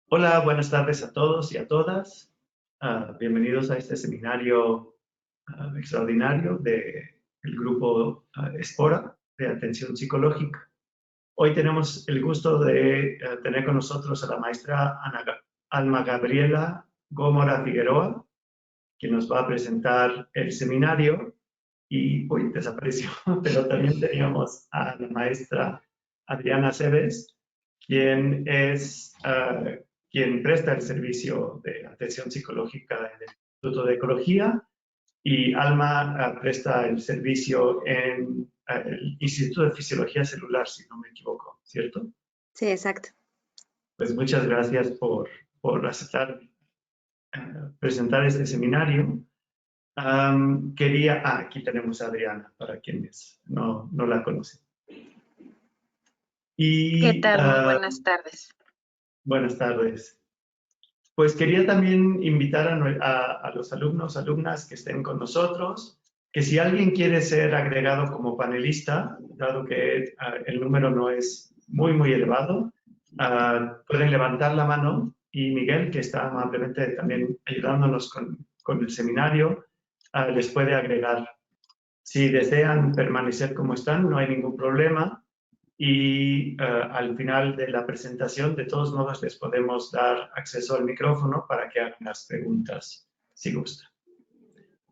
Hola, buenas tardes a todos y a todas. Bienvenidos a este seminario extraordinario del grupo Espora de Atención Psicológica. Hoy tenemos el gusto de tener con nosotros a la maestra Alma Gabriela Gómora Figueroa, que nos va a presentar el seminario. Y hoy desapareció, pero también teníamos a la maestra Adriana Cebes, quien es quien presta el servicio de atención psicológica en el Instituto de Ecología, y Alma presta el servicio en el Instituto de Fisiología Celular, si no me equivoco, ¿cierto? Sí, exacto. Pues muchas gracias por aceptar presentar este seminario. Aquí tenemos a Adriana, para quienes no la conocen. ¿Qué Y tal? Muy buenas tardes. buenas tardes. Pues quería también invitar a los alumnos, alumnas que estén con nosotros, que si alguien quiere ser agregado como panelista, dado que el número no es muy elevado, pueden levantar la mano y Miguel, que está amablemente también ayudándonos con el seminario, les puede agregar. Si desean permanecer como están, no hay ningún problema. Y al final de la presentación, de todos modos, les podemos dar acceso al micrófono para que hagan las preguntas, si gustan.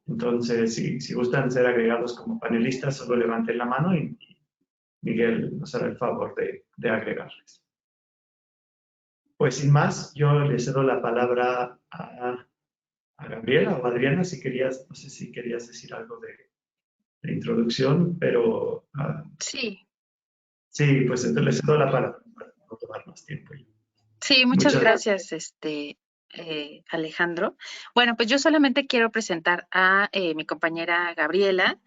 Entonces, si gustan ser agregados como panelistas, solo levanten la mano y Miguel nos hará el favor de agregarles. Pues sin más, yo le cedo la palabra a Gabriela o Adriana, si querías, no sé si querías decir algo de introducción, pero Sí, sí, pues entonces les cedo la palabra para no tomar más tiempo. sí, muchas gracias, Alejandro. Bueno, pues yo solamente quiero presentar a mi compañera Gabriela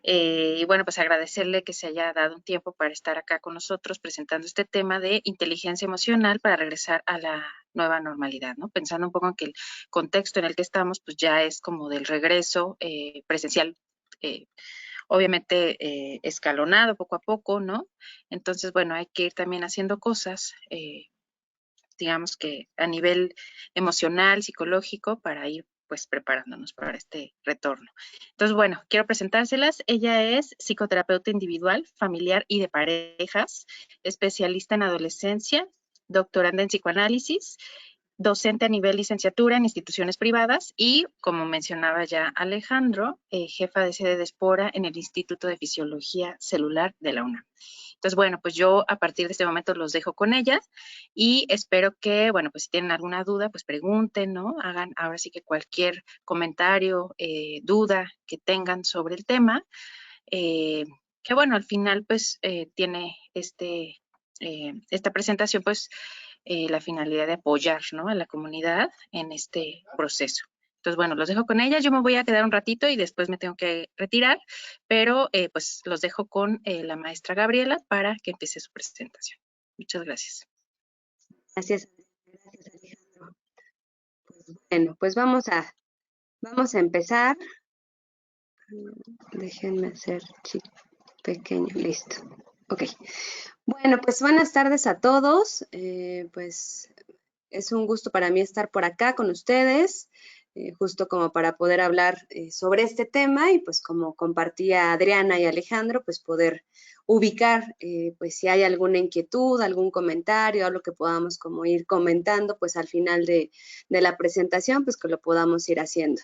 y bueno, pues agradecerle que se haya dado un tiempo para estar acá con nosotros presentando este tema de inteligencia emocional para regresar a la nueva normalidad, ¿no? Pensando un poco en que el contexto en el que estamos, pues ya es como del regreso presencial. Obviamente escalonado poco a poco, ¿no? Entonces, bueno, hay que ir también haciendo cosas, digamos que a nivel emocional, psicológico, para ir pues preparándonos para este retorno. Entonces, bueno, quiero presentárselas. Ella es psicoterapeuta individual, familiar y de parejas, especialista en adolescencia, doctoranda en psicoanálisis, docente a nivel licenciatura en instituciones privadas y, como mencionaba ya Alejandro, jefa de sede de Espora en el Instituto de Fisiología Celular de la UNAM. Entonces, bueno, pues yo a partir de este momento los dejo con ellas y espero que, bueno, pues si tienen alguna duda, pues pregunten, ¿no? Hagan ahora sí que cualquier comentario, duda que tengan sobre el tema, que bueno, al final pues tiene esta presentación pues la finalidad de apoyar, ¿no?, a la comunidad en este proceso. Entonces, bueno, los dejo con ella. Yo me voy a quedar un ratito y después me tengo que retirar, pero pues los dejo con la maestra Gabriela para que empiece su presentación. Muchas gracias. Gracias, Alejandro. Pues bueno, pues vamos a empezar. Déjenme hacer pequeño, listo. Ok. Bueno, pues buenas tardes a todos. Pues es un gusto para mí estar por acá con ustedes, justo como para poder hablar sobre este tema y pues como compartía Adriana y Alejandro, pues poder ubicar, pues si hay alguna inquietud, algún comentario, algo que podamos como ir comentando, pues al final de la presentación, pues que lo podamos ir haciendo.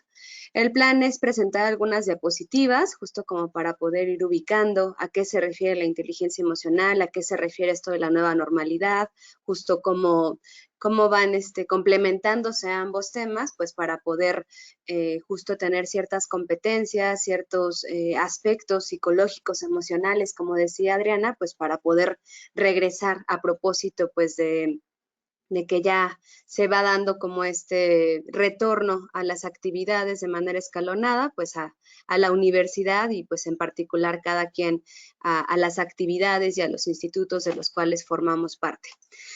El plan es presentar algunas diapositivas, justo como para poder ir ubicando a qué se refiere la inteligencia emocional, a qué se refiere esto de la nueva normalidad, justo cómo van complementándose ambos temas, pues para poder justo tener ciertas competencias, ciertos aspectos psicológicos, emocionales, como decía Adriana, pues para poder regresar a propósito pues de que ya se va dando como este retorno a las actividades de manera escalonada, pues a la universidad y pues en particular cada quien a las actividades y a los institutos de los cuales formamos parte.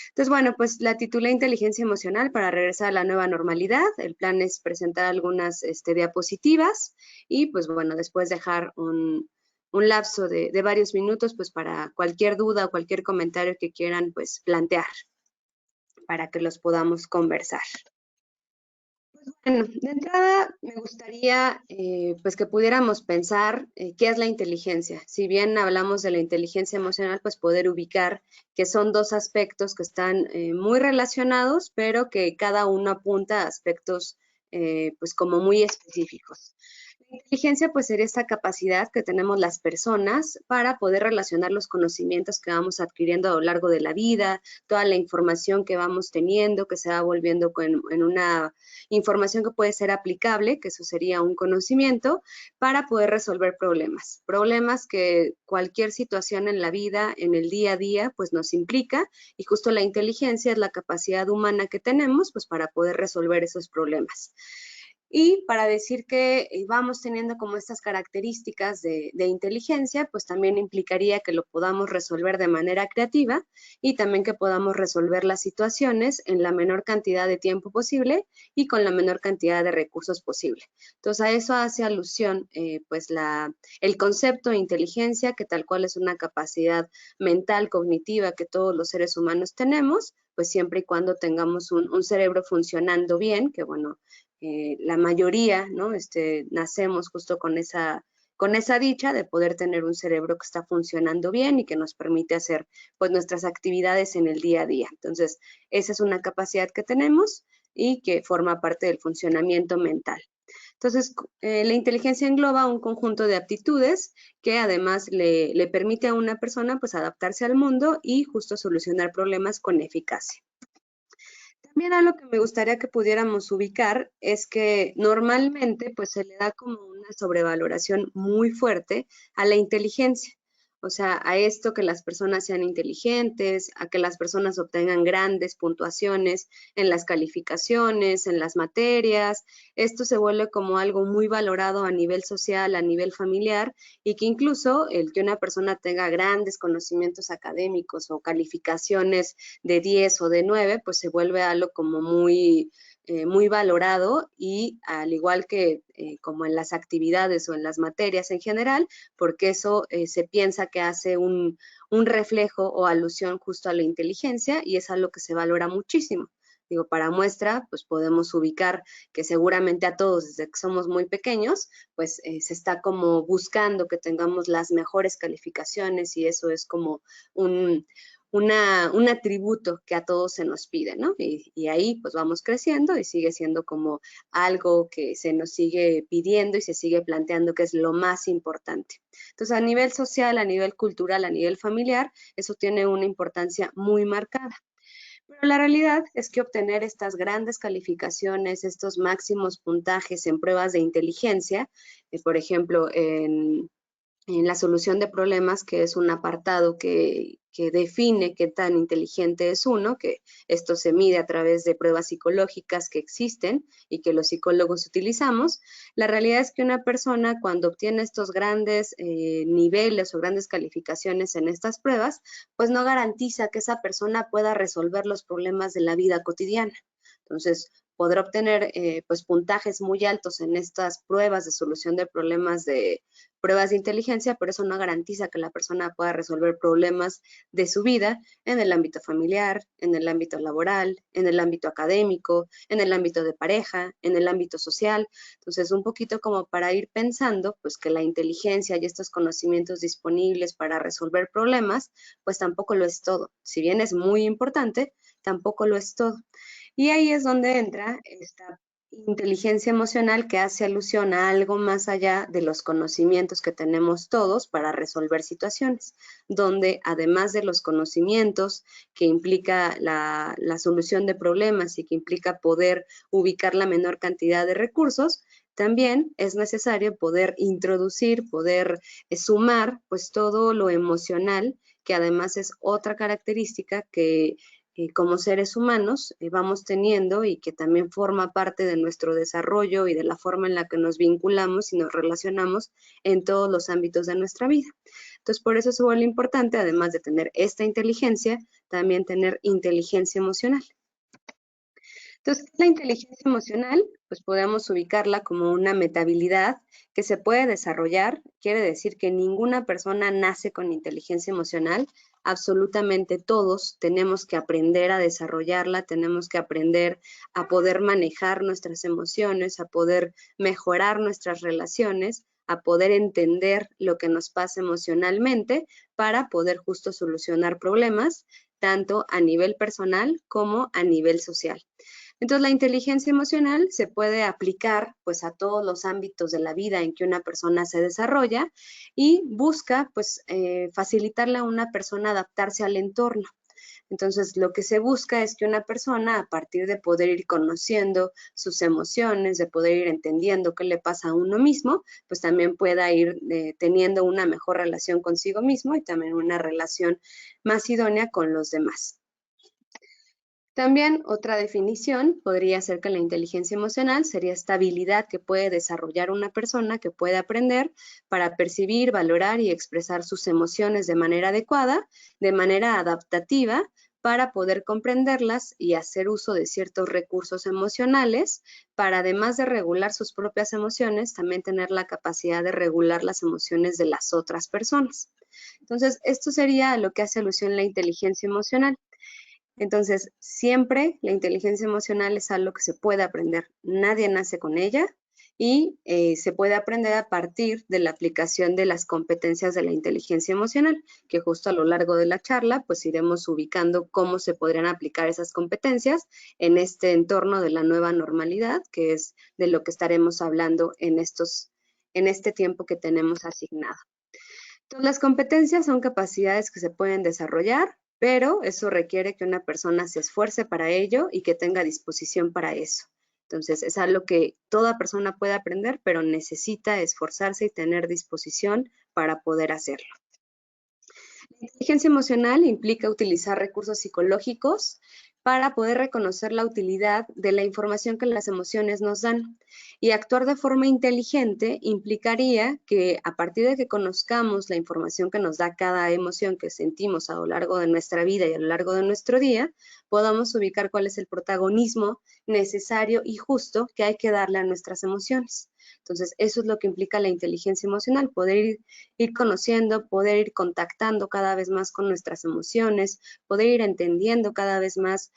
Entonces, bueno, pues la titulé Inteligencia Emocional para regresar a la nueva normalidad. El plan es presentar algunas diapositivas y pues bueno, después dejar un lapso de varios minutos pues para cualquier duda o cualquier comentario que quieran pues plantear. para que los podamos conversar. Bueno, de entrada me gustaría pues que pudiéramos pensar qué es la inteligencia. Si bien hablamos de la inteligencia emocional, pues poder ubicar que son dos aspectos que están muy relacionados, pero que cada uno apunta a aspectos pues como muy específicos. La inteligencia pues sería esta capacidad que tenemos las personas para poder relacionar los conocimientos que vamos adquiriendo a lo largo de la vida, toda la información que vamos teniendo, que se va volviendo en una información que puede ser aplicable, que eso sería un conocimiento, para poder resolver problemas. Problemas que cualquier situación en la vida, en el día a día, pues nos implica, y justo la inteligencia es la capacidad humana que tenemos, pues para poder resolver esos problemas. Y para decir que vamos teniendo como estas características de inteligencia, pues también implicaría que lo podamos resolver de manera creativa y también que podamos resolver las situaciones en la menor cantidad de tiempo posible y con la menor cantidad de recursos posible. Entonces, a eso hace alusión pues el concepto de inteligencia, que tal cual es una capacidad mental, cognitiva que todos los seres humanos tenemos, pues siempre y cuando tengamos un cerebro funcionando bien, que bueno, la mayoría, ¿no? Nacemos justo con esa dicha de poder tener un cerebro que está funcionando bien y que nos permite hacer pues nuestras actividades en el día a día. Entonces, esa es una capacidad que tenemos y que forma parte del funcionamiento mental. Entonces, la inteligencia engloba un conjunto de aptitudes que además le permite a una persona pues adaptarse al mundo y justo solucionar problemas con eficacia. También algo que me gustaría que pudiéramos ubicar es que normalmente pues se le da como una sobrevaloración muy fuerte a la inteligencia. O sea, a esto que las personas sean inteligentes, a que las personas obtengan grandes puntuaciones en las calificaciones, en las materias. Esto se vuelve como algo muy valorado a nivel social, a nivel familiar, y que incluso el que una persona tenga grandes conocimientos académicos o calificaciones de 10 o de 9, pues se vuelve algo como muy valorado, y al igual que como en las actividades o en las materias en general, porque eso se piensa que hace un reflejo o alusión justo a la inteligencia, y es algo que se valora muchísimo. Digo, para muestra, pues podemos ubicar que seguramente a todos desde que somos muy pequeños, pues se está como buscando que tengamos las mejores calificaciones, y eso es como un atributo que a todos se nos pide, ¿no? Y ahí pues vamos creciendo y sigue siendo como algo que se nos sigue pidiendo y se sigue planteando que es lo más importante. Entonces, a nivel social, a nivel cultural, a nivel familiar, eso tiene una importancia muy marcada. Pero la realidad es que obtener estas grandes calificaciones, estos máximos puntajes en pruebas de inteligencia, por ejemplo, en la solución de problemas, que es un apartado que define qué tan inteligente es uno, que esto se mide a través de pruebas psicológicas que existen y que los psicólogos utilizamos. La realidad es que una persona, cuando obtiene estos grandes niveles o grandes calificaciones en estas pruebas, pues no garantiza que esa persona pueda resolver los problemas de la vida cotidiana. Entonces, podrá obtener pues puntajes muy altos en estas pruebas de solución de problemas de pruebas de inteligencia, pero eso no garantiza que la persona pueda resolver problemas de su vida en el ámbito familiar, en el ámbito laboral, en el ámbito académico, en el ámbito de pareja, en el ámbito social. Entonces, un poquito como para ir pensando, pues que la inteligencia y estos conocimientos disponibles para resolver problemas, pues tampoco lo es todo. Si bien es muy importante, tampoco lo es todo. Y ahí es donde entra esta inteligencia emocional, que hace alusión a algo más allá de los conocimientos que tenemos todos para resolver situaciones, donde además de los conocimientos que implica la solución de problemas y que implica poder ubicar la menor cantidad de recursos, también es necesario poder introducir, poder sumar pues todo lo emocional, que además es otra característica que como seres humanos vamos teniendo y que también forma parte de nuestro desarrollo y de la forma en la que nos vinculamos y nos relacionamos en todos los ámbitos de nuestra vida. Entonces, por eso se vuelve importante, además de tener esta inteligencia, también tener inteligencia emocional. Entonces, la inteligencia emocional, pues podemos ubicarla como una metahabilidad que se puede desarrollar. Quiere decir que ninguna persona nace con inteligencia emocional. Absolutamente todos tenemos que aprender a desarrollarla, tenemos que aprender a poder manejar nuestras emociones, a poder mejorar nuestras relaciones, a poder entender lo que nos pasa emocionalmente para poder justo solucionar problemas, tanto a nivel personal como a nivel social. Entonces, la inteligencia emocional se puede aplicar pues a todos los ámbitos de la vida en que una persona se desarrolla y busca pues facilitarle a una persona adaptarse al entorno. Entonces, lo que se busca es que una persona, a partir de poder ir conociendo sus emociones, de poder ir entendiendo qué le pasa a uno mismo, pues también pueda ir teniendo una mejor relación consigo mismo y también una relación más idónea con los demás. También otra definición podría ser que la inteligencia emocional sería esta habilidad que puede desarrollar una persona, que puede aprender para percibir, valorar y expresar sus emociones de manera adecuada, de manera adaptativa, para poder comprenderlas y hacer uso de ciertos recursos emocionales, para además de regular sus propias emociones, también tener la capacidad de regular las emociones de las otras personas. Entonces, esto sería a lo que hace alusión la inteligencia emocional. Entonces, siempre la inteligencia emocional es algo que se puede aprender. Nadie nace con ella y se puede aprender a partir de la aplicación de las competencias de la inteligencia emocional, que justo a lo largo de la charla, pues iremos ubicando cómo se podrían aplicar esas competencias en este entorno de la nueva normalidad, que es de lo que estaremos hablando en este tiempo que tenemos asignado. Entonces, las competencias son capacidades que se pueden desarrollar, pero eso requiere que una persona se esfuerce para ello y que tenga disposición para eso. Entonces, es algo que toda persona puede aprender, pero necesita esforzarse y tener disposición para poder hacerlo. La inteligencia emocional implica utilizar recursos psicológicos para poder reconocer la utilidad de la información que las emociones nos dan. Y actuar de forma inteligente implicaría que a partir de que conozcamos la información que nos da cada emoción que sentimos a lo largo de nuestra vida y a lo largo de nuestro día, podamos ubicar cuál es el protagonismo necesario y justo que hay que darle a nuestras emociones. Entonces, eso es lo que implica la inteligencia emocional, poder ir conociendo, poder ir contactando cada vez más con nuestras emociones, poder ir entendiendo cada vez más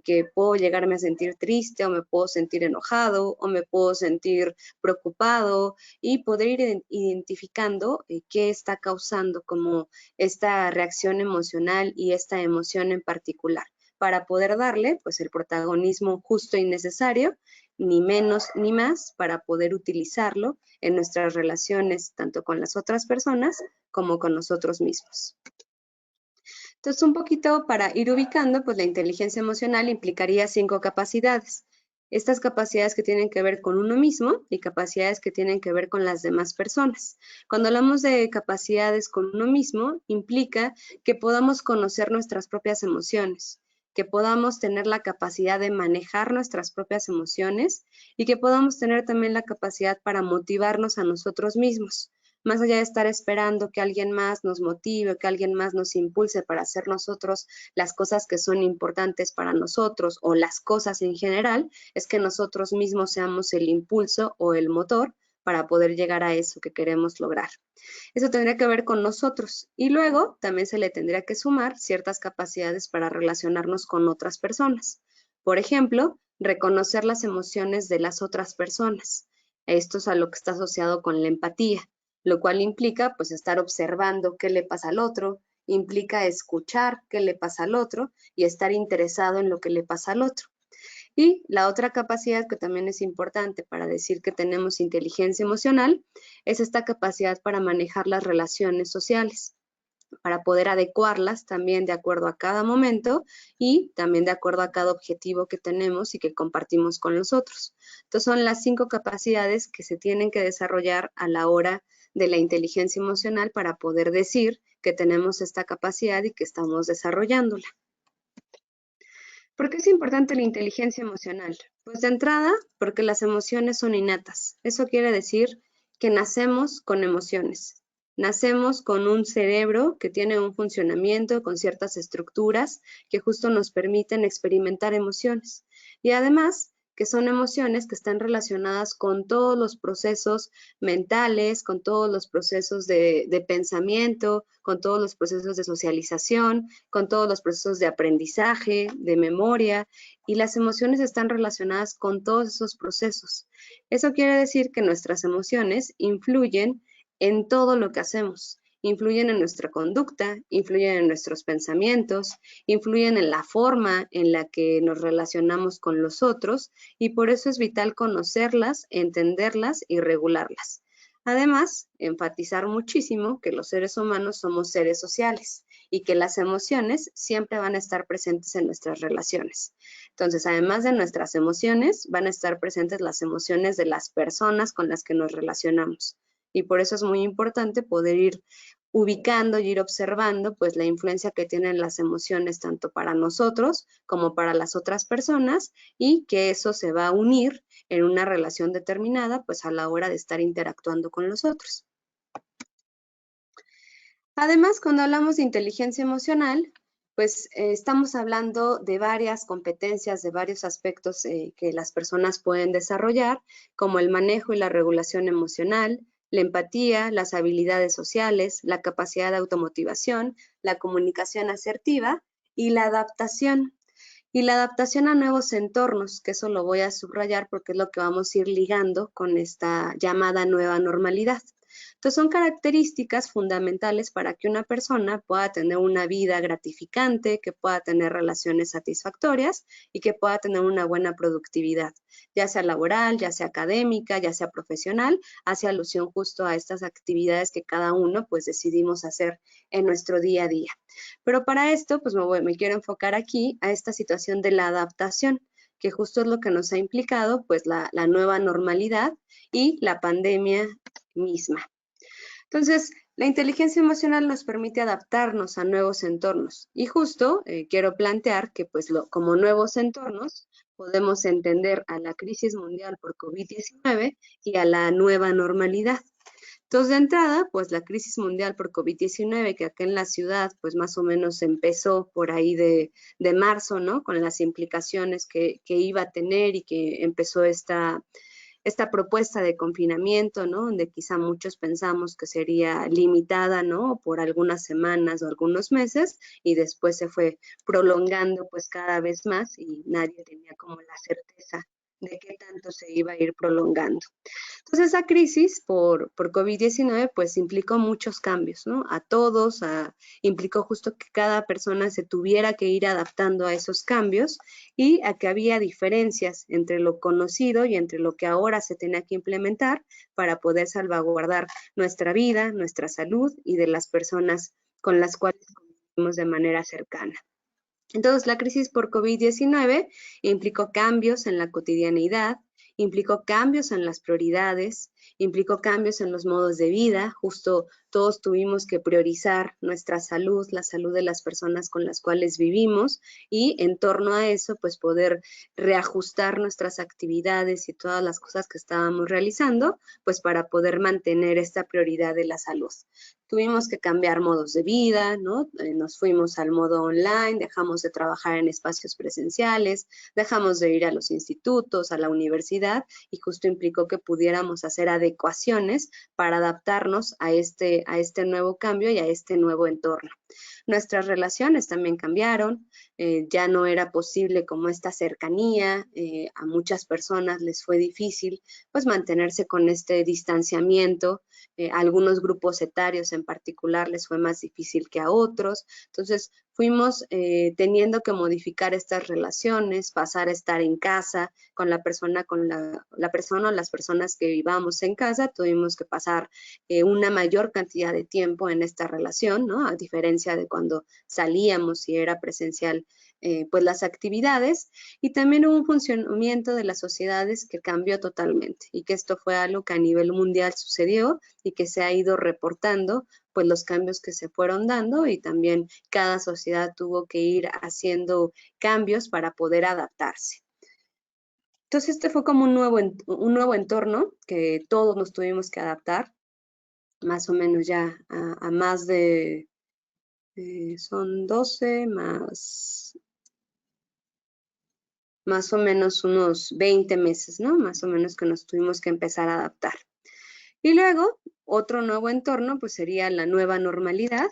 que puedo llegarme a sentir triste o me puedo sentir enojado o me puedo sentir preocupado y poder ir identificando qué está causando como esta reacción emocional y esta emoción en particular, para poder darle pues el protagonismo justo y necesario, ni menos ni más, para poder utilizarlo en nuestras relaciones tanto con las otras personas como con nosotros mismos. Entonces, un poquito para ir ubicando, pues la inteligencia emocional implicaría 5 capacidades. Estas capacidades que tienen que ver con uno mismo y capacidades que tienen que ver con las demás personas. Cuando hablamos de capacidades con uno mismo, implica que podamos conocer nuestras propias emociones, que podamos tener la capacidad de manejar nuestras propias emociones y que podamos tener también la capacidad para motivarnos a nosotros mismos. Más allá de estar esperando que alguien más nos motive, que alguien más nos impulse para hacer nosotros las cosas que son importantes para nosotros o las cosas en general, es que nosotros mismos seamos el impulso o el motor para poder llegar a eso que queremos lograr. Eso tendría que ver con nosotros y luego también se le tendría que sumar ciertas capacidades para relacionarnos con otras personas. Por ejemplo, reconocer las emociones de las otras personas. Esto es a lo que está asociado con la empatía, lo cual implica pues estar observando qué le pasa al otro, implica escuchar qué le pasa al otro y estar interesado en lo que le pasa al otro. Y la otra capacidad que también es importante para decir que tenemos inteligencia emocional es esta capacidad para manejar las relaciones sociales, para poder adecuarlas también de acuerdo a cada momento y también de acuerdo a cada objetivo que tenemos y que compartimos con los otros. Entonces son las 5 capacidades que se tienen que desarrollar a la hora de la inteligencia emocional para poder decir que tenemos esta capacidad y que estamos desarrollándola. ¿Por qué es importante la inteligencia emocional? Pues de entrada, porque las emociones son innatas. Eso quiere decir que nacemos con emociones. Nacemos con un cerebro que tiene un funcionamiento con ciertas estructuras que justo nos permiten experimentar emociones. Y además, que son emociones que están relacionadas con todos los procesos mentales, con todos los procesos de pensamiento, con todos los procesos de socialización, con todos los procesos de aprendizaje, de memoria, y las emociones están relacionadas con todos esos procesos. Eso quiere decir que nuestras emociones influyen en todo lo que hacemos. Influyen en nuestra conducta, influyen en nuestros pensamientos, influyen en la forma en la que nos relacionamos con los otros y por eso es vital conocerlas, entenderlas y regularlas. Además, enfatizar muchísimo que los seres humanos somos seres sociales y que las emociones siempre van a estar presentes en nuestras relaciones. Entonces, además de nuestras emociones, van a estar presentes las emociones de las personas con las que nos relacionamos. Y por eso es muy importante poder ir ubicando y ir observando pues la influencia que tienen las emociones tanto para nosotros como para las otras personas y que eso se va a unir en una relación determinada pues a la hora de estar interactuando con los otros. Además, cuando hablamos de inteligencia emocional, pues estamos hablando de varias competencias, de varios aspectos que las personas pueden desarrollar, como el manejo y la regulación emocional, la empatía, las habilidades sociales, la capacidad de automotivación, la comunicación asertiva y la adaptación. Y la adaptación a nuevos entornos, que eso lo voy a subrayar porque es lo que vamos a ir ligando con esta llamada nueva normalidad. Entonces, son características fundamentales para que una persona pueda tener una vida gratificante, que pueda tener relaciones satisfactorias y que pueda tener una buena productividad, ya sea laboral, ya sea académica, ya sea profesional, hace alusión justo a estas actividades que cada uno pues decidimos hacer en nuestro día a día. Pero para esto, pues me quiero enfocar aquí a esta situación de la adaptación, que justo es lo que nos ha implicado pues la nueva normalidad y la pandemia misma. Entonces, la inteligencia emocional nos permite adaptarnos a nuevos entornos y justo quiero plantear que pues como nuevos entornos podemos entender a la crisis mundial por COVID-19 y a la nueva normalidad. Entonces, de entrada, pues la crisis mundial por COVID-19, que acá en la ciudad, pues más o menos empezó por ahí de marzo, ¿no? Con las implicaciones que iba a tener y que empezó esta propuesta de confinamiento, ¿no? Donde quizá muchos pensamos que sería limitada, ¿no? Por algunas semanas o algunos meses y después se fue prolongando pues cada vez más y nadie tenía como la certeza de qué tanto se iba a ir prolongando. Entonces, esa crisis por COVID-19 pues implicó muchos cambios, ¿no? A todos, implicó justo que cada persona se tuviera que ir adaptando a esos cambios y a que había diferencias entre lo conocido y entre lo que ahora se tenía que implementar para poder salvaguardar nuestra vida, nuestra salud y de las personas con las cuales convivimos de manera cercana. Entonces, la crisis por COVID-19 implicó cambios en la cotidianidad, implicó cambios en las prioridades, implicó cambios en los modos de vida. Justo todos tuvimos que priorizar nuestra salud, la salud de las personas con las cuales vivimos y en torno a eso, pues poder reajustar nuestras actividades y todas las cosas que estábamos realizando, pues para poder mantener esta prioridad de la salud. Tuvimos que cambiar modos de vida, ¿no? Nos fuimos al modo online, dejamos de trabajar en espacios presenciales, dejamos de ir a los institutos, a la universidad, y justo implicó que pudiéramos hacer adecuaciones para adaptarnos a este nuevo cambio y a este nuevo entorno. Nuestras relaciones también cambiaron, ya no era posible como esta cercanía, a muchas personas les fue difícil pues mantenerse con este distanciamiento, a algunos grupos etarios en particular les fue más difícil que a otros, entonces fuimos teniendo que modificar estas relaciones, pasar a estar en casa con la persona o las personas que vivamos en casa, tuvimos que pasar una mayor cantidad de tiempo en esta relación, ¿no? A diferencia de cuando salíamos y era presencial pues las actividades, y también hubo un funcionamiento de las sociedades que cambió totalmente y que esto fue algo que a nivel mundial sucedió y que se ha ido reportando pues los cambios que se fueron dando y también cada sociedad tuvo que ir haciendo cambios para poder adaptarse. Entonces este fue como un nuevo entorno que todos nos tuvimos que adaptar. más o menos ya a más de, son 12 más o menos unos 20 meses, ¿no? Más o menos que nos tuvimos que empezar a adaptar. Y luego, otro nuevo entorno, pues sería la nueva normalidad,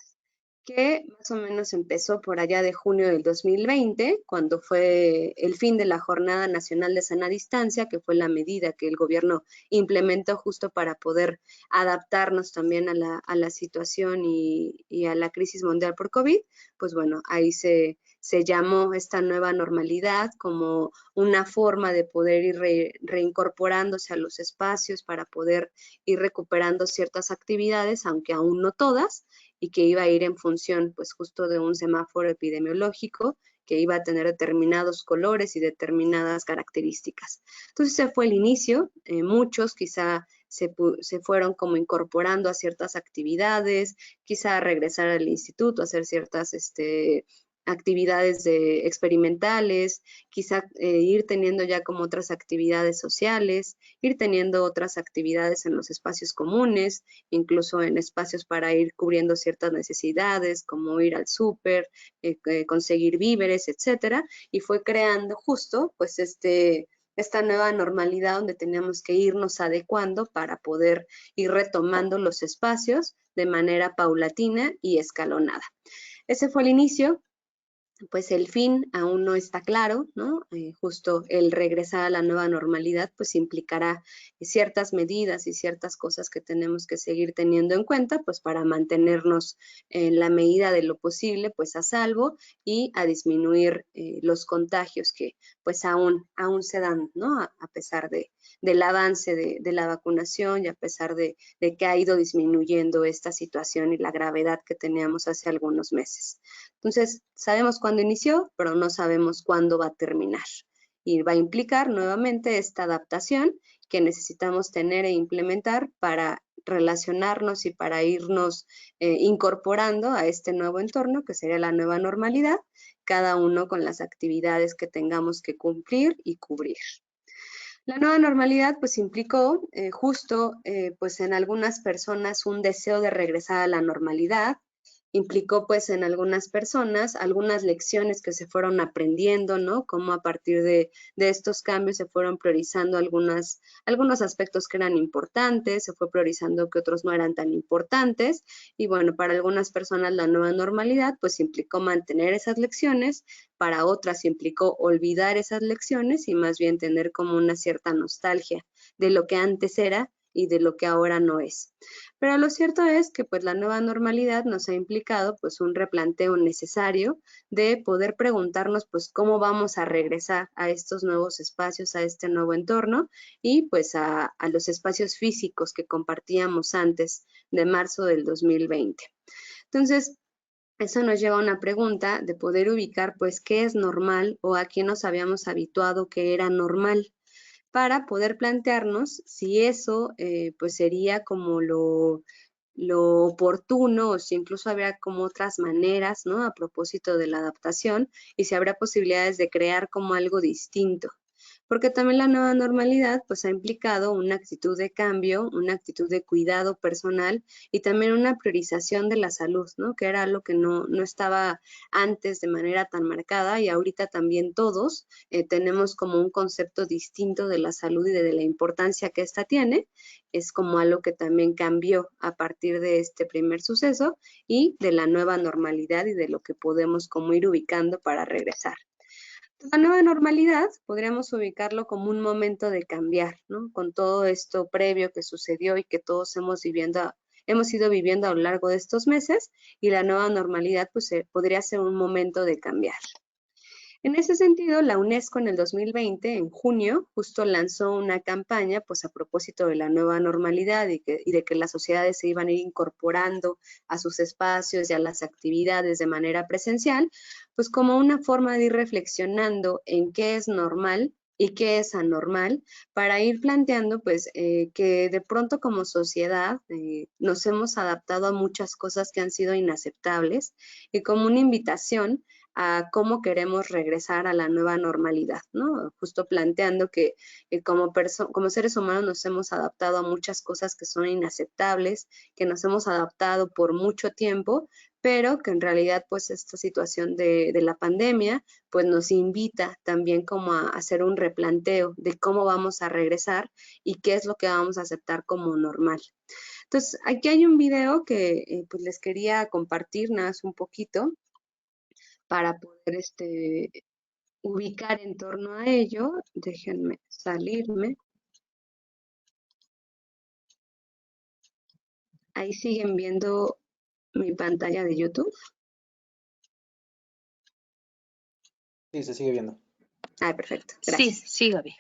que más o menos empezó por allá de junio del 2020, cuando fue el fin de la Jornada Nacional de Sana Distancia, que fue la medida que el gobierno implementó justo para poder adaptarnos también a la situación y a la crisis mundial por COVID. Pues bueno, ahí se llamó esta nueva normalidad como una forma de poder ir reincorporándose a los espacios para poder ir recuperando ciertas actividades, aunque aún no todas, y que iba a ir en función pues justo de un semáforo epidemiológico que iba a tener determinados colores y determinadas características. Entonces ese fue el inicio, muchos quizá se fueron como incorporando a ciertas actividades, quizá regresar al instituto, hacer ciertas actividades experimentales, quizá ir teniendo ya como otras actividades sociales, ir teniendo otras actividades en los espacios comunes, incluso en espacios para ir cubriendo ciertas necesidades, como ir al súper, conseguir víveres, etcétera, y fue creando justo pues esta nueva normalidad donde teníamos que irnos adecuando para poder ir retomando los espacios de manera paulatina y escalonada. Ese fue el inicio. Pues el fin aún no está claro, ¿no? Justo el regresar a la nueva normalidad pues implicará ciertas medidas y ciertas cosas que tenemos que seguir teniendo en cuenta pues para mantenernos en la medida de lo posible pues a salvo y a disminuir los contagios que pues aún se dan, ¿no? A pesar del avance de la vacunación y a pesar de que ha ido disminuyendo esta situación y la gravedad que teníamos hace algunos meses. Entonces, sabemos cuándo inició, pero no sabemos cuándo va a terminar. Y va a implicar nuevamente esta adaptación que necesitamos tener e implementar para relacionarnos y para irnos incorporando a este nuevo entorno, que sería la nueva normalidad, cada uno con las actividades que tengamos que cumplir y cubrir. La nueva normalidad pues implicó justo pues en algunas personas un deseo de regresar a la normalidad, implicó pues en algunas personas algunas lecciones que se fueron aprendiendo, ¿no? Cómo a partir de estos cambios se fueron priorizando algunos aspectos que eran importantes, se fue priorizando que otros no eran tan importantes y bueno, para algunas personas la nueva normalidad pues implicó mantener esas lecciones, para otras implicó olvidar esas lecciones y más bien tener como una cierta nostalgia de lo que antes era y de lo que ahora no es. Pero lo cierto es que pues la nueva normalidad nos ha implicado pues un replanteo necesario de poder preguntarnos pues cómo vamos a regresar a estos nuevos espacios, a este nuevo entorno y pues a los espacios físicos que compartíamos antes de marzo del 2020. Entonces, eso nos lleva a una pregunta de poder ubicar pues qué es normal o a qué nos habíamos habituado que era normal, para poder plantearnos si eso pues sería como lo oportuno o si incluso habría como otras maneras, ¿no? A propósito de la adaptación y si habrá posibilidades de crear como algo distinto. Porque también la nueva normalidad pues ha implicado una actitud de cambio, una actitud de cuidado personal y también una priorización de la salud, ¿no? Que era algo que no estaba antes de manera tan marcada y ahorita también todos tenemos como un concepto distinto de la salud y de la importancia que esta tiene. Es como algo que también cambió a partir de este primer suceso y de la nueva normalidad y de lo que podemos como ir ubicando para regresar. La nueva normalidad podríamos ubicarlo como un momento de cambiar, ¿no? Con todo esto previo que sucedió y que todos hemos ido viviendo a lo largo de estos meses y la nueva normalidad pues podría ser un momento de cambiar. En ese sentido, la UNESCO en el 2020, en junio, justo lanzó una campaña, pues a propósito de la nueva normalidad y de que las sociedades se iban a ir incorporando a sus espacios y a las actividades de manera presencial, pues como una forma de ir reflexionando en qué es normal y qué es anormal, para ir planteando pues que de pronto como sociedad nos hemos adaptado a muchas cosas que han sido inaceptables y como una invitación a cómo queremos regresar a la nueva normalidad, ¿no? Justo planteando que como seres humanos nos hemos adaptado a muchas cosas que son inaceptables, que nos hemos adaptado por mucho tiempo, pero que en realidad pues esta situación de la pandemia pues nos invita también como a hacer un replanteo de cómo vamos a regresar y qué es lo que vamos a aceptar como normal. Entonces, aquí hay un video que pues les quería compartir nada más un poquito para poder ubicar en torno a ello. Déjenme salirme. Ahí siguen viendo mi pantalla de YouTube. Sí, se sigue viendo. Ah, perfecto. Gracias. Sí, Gaby.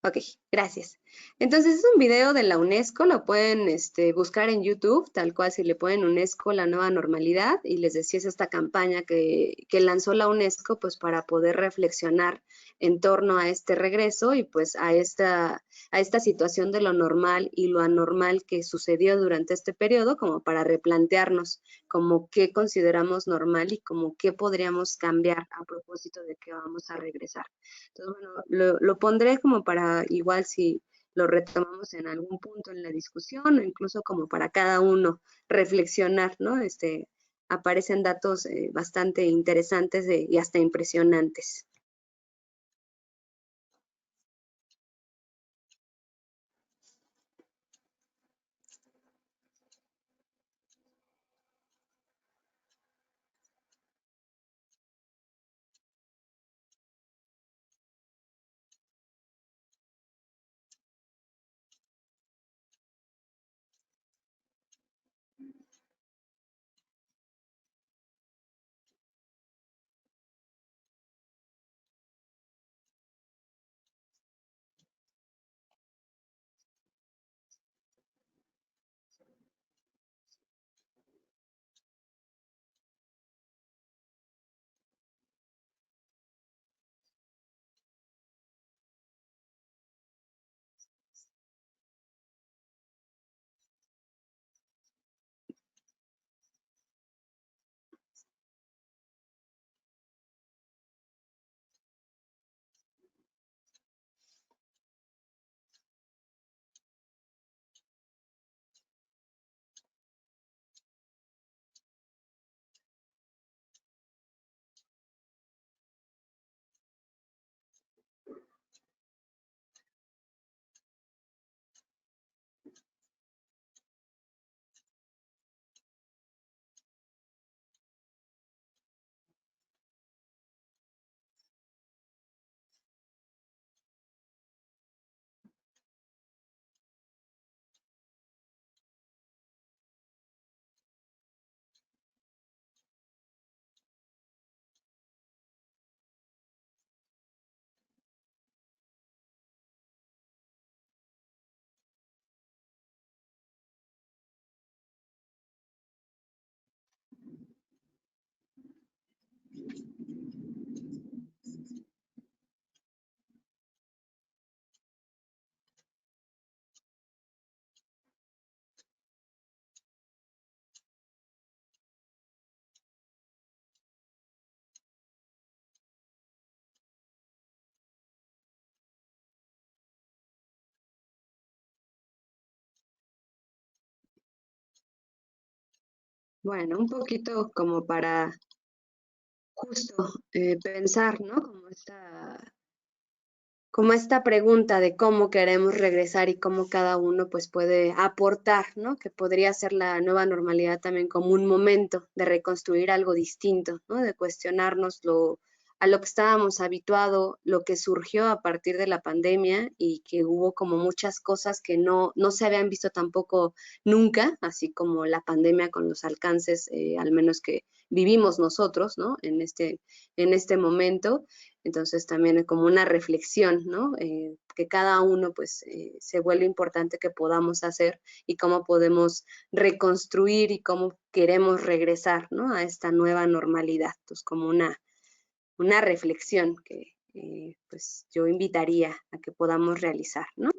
Ok, gracias. Entonces es un video de la UNESCO, lo pueden buscar en YouTube, tal cual si le ponen UNESCO, la nueva normalidad, y les decía es esta campaña que lanzó la UNESCO pues para poder reflexionar en torno a este regreso y pues a esta situación de lo normal y lo anormal que sucedió durante este periodo, como para replantearnos como qué consideramos normal y como qué podríamos cambiar a propósito de que vamos a regresar. Entonces, bueno, lo pondré como para igual si lo retomamos en algún punto en la discusión o incluso como para cada uno reflexionar, ¿no? Aparecen datos bastante interesantes y hasta impresionantes. Bueno, un poquito como para justo pensar, ¿no? Como esta pregunta de cómo queremos regresar y cómo cada uno pues puede aportar, ¿no? Que podría ser la nueva normalidad también como un momento de reconstruir algo distinto, ¿no? De cuestionarnos a lo que estábamos habituados, lo que surgió a partir de la pandemia y que hubo como muchas cosas que no se habían visto tampoco nunca, así como la pandemia con los alcances, al menos que vivimos nosotros, ¿no? En este momento. Entonces también es como una reflexión, ¿no? Que cada uno pues se vuelve importante que podamos hacer y cómo podemos reconstruir y cómo queremos regresar, ¿no? A esta nueva normalidad. Entonces como una reflexión que pues yo invitaría a que podamos realizar, ¿no?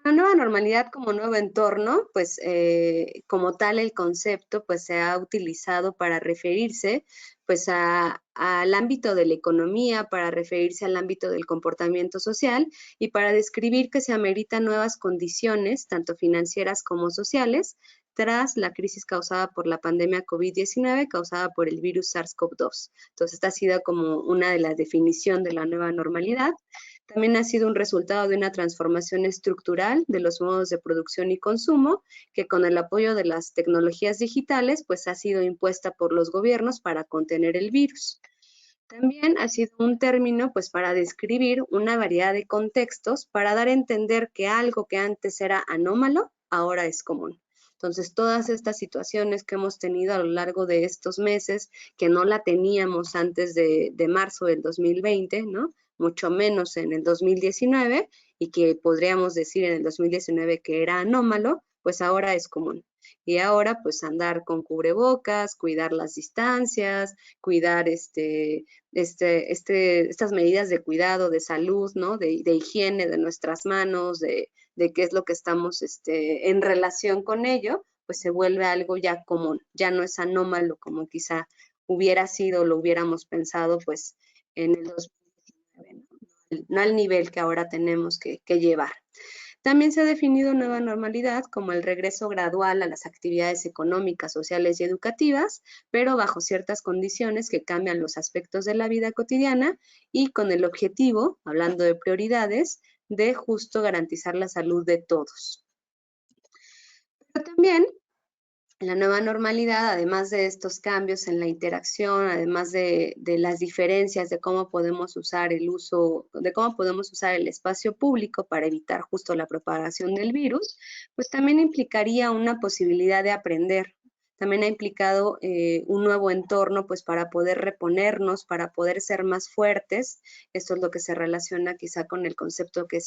La nueva normalidad como nuevo entorno, pues como tal el concepto pues se ha utilizado para referirse pues al ámbito de la economía, para referirse al ámbito del comportamiento social y para describir que se ameritan nuevas condiciones, tanto financieras como sociales, tras la crisis causada por la pandemia COVID-19 causada por el virus SARS-CoV-2. Entonces, esta ha sido como una de las definiciones de la nueva normalidad. También ha sido un resultado de una transformación estructural de los modos de producción y consumo, que con el apoyo de las tecnologías digitales, pues ha sido impuesta por los gobiernos para contener el virus. También ha sido un término, pues, para describir una variedad de contextos, para dar a entender que algo que antes era anómalo, ahora es común. Entonces, todas estas situaciones que hemos tenido a lo largo de estos meses, que no la teníamos antes de marzo del 2020, ¿no? Mucho menos en el 2019, y que podríamos decir en el 2019 que era anómalo, pues ahora es común. Y ahora, pues, andar con cubrebocas, cuidar las distancias, cuidar estas medidas de cuidado, de salud, ¿no? De higiene de nuestras manos, de qué es lo que estamos en relación con ello, pues se vuelve algo ya común, ya no es anómalo como quizá hubiera sido, lo hubiéramos pensado pues en el 2019, no al nivel que ahora tenemos que llevar. También se ha definido nueva normalidad como el regreso gradual a las actividades económicas, sociales y educativas, pero bajo ciertas condiciones que cambian los aspectos de la vida cotidiana y con el objetivo, hablando de prioridades, de justo garantizar la salud de todos. Pero también la nueva normalidad, además de estos cambios en la interacción, además de las diferencias de cómo podemos usar el espacio público para evitar justo la propagación del virus, pues también implicaría una posibilidad de aprender. También ha implicado un nuevo entorno, pues para poder reponernos, para poder ser más fuertes. Esto es lo que se relaciona quizá con el concepto que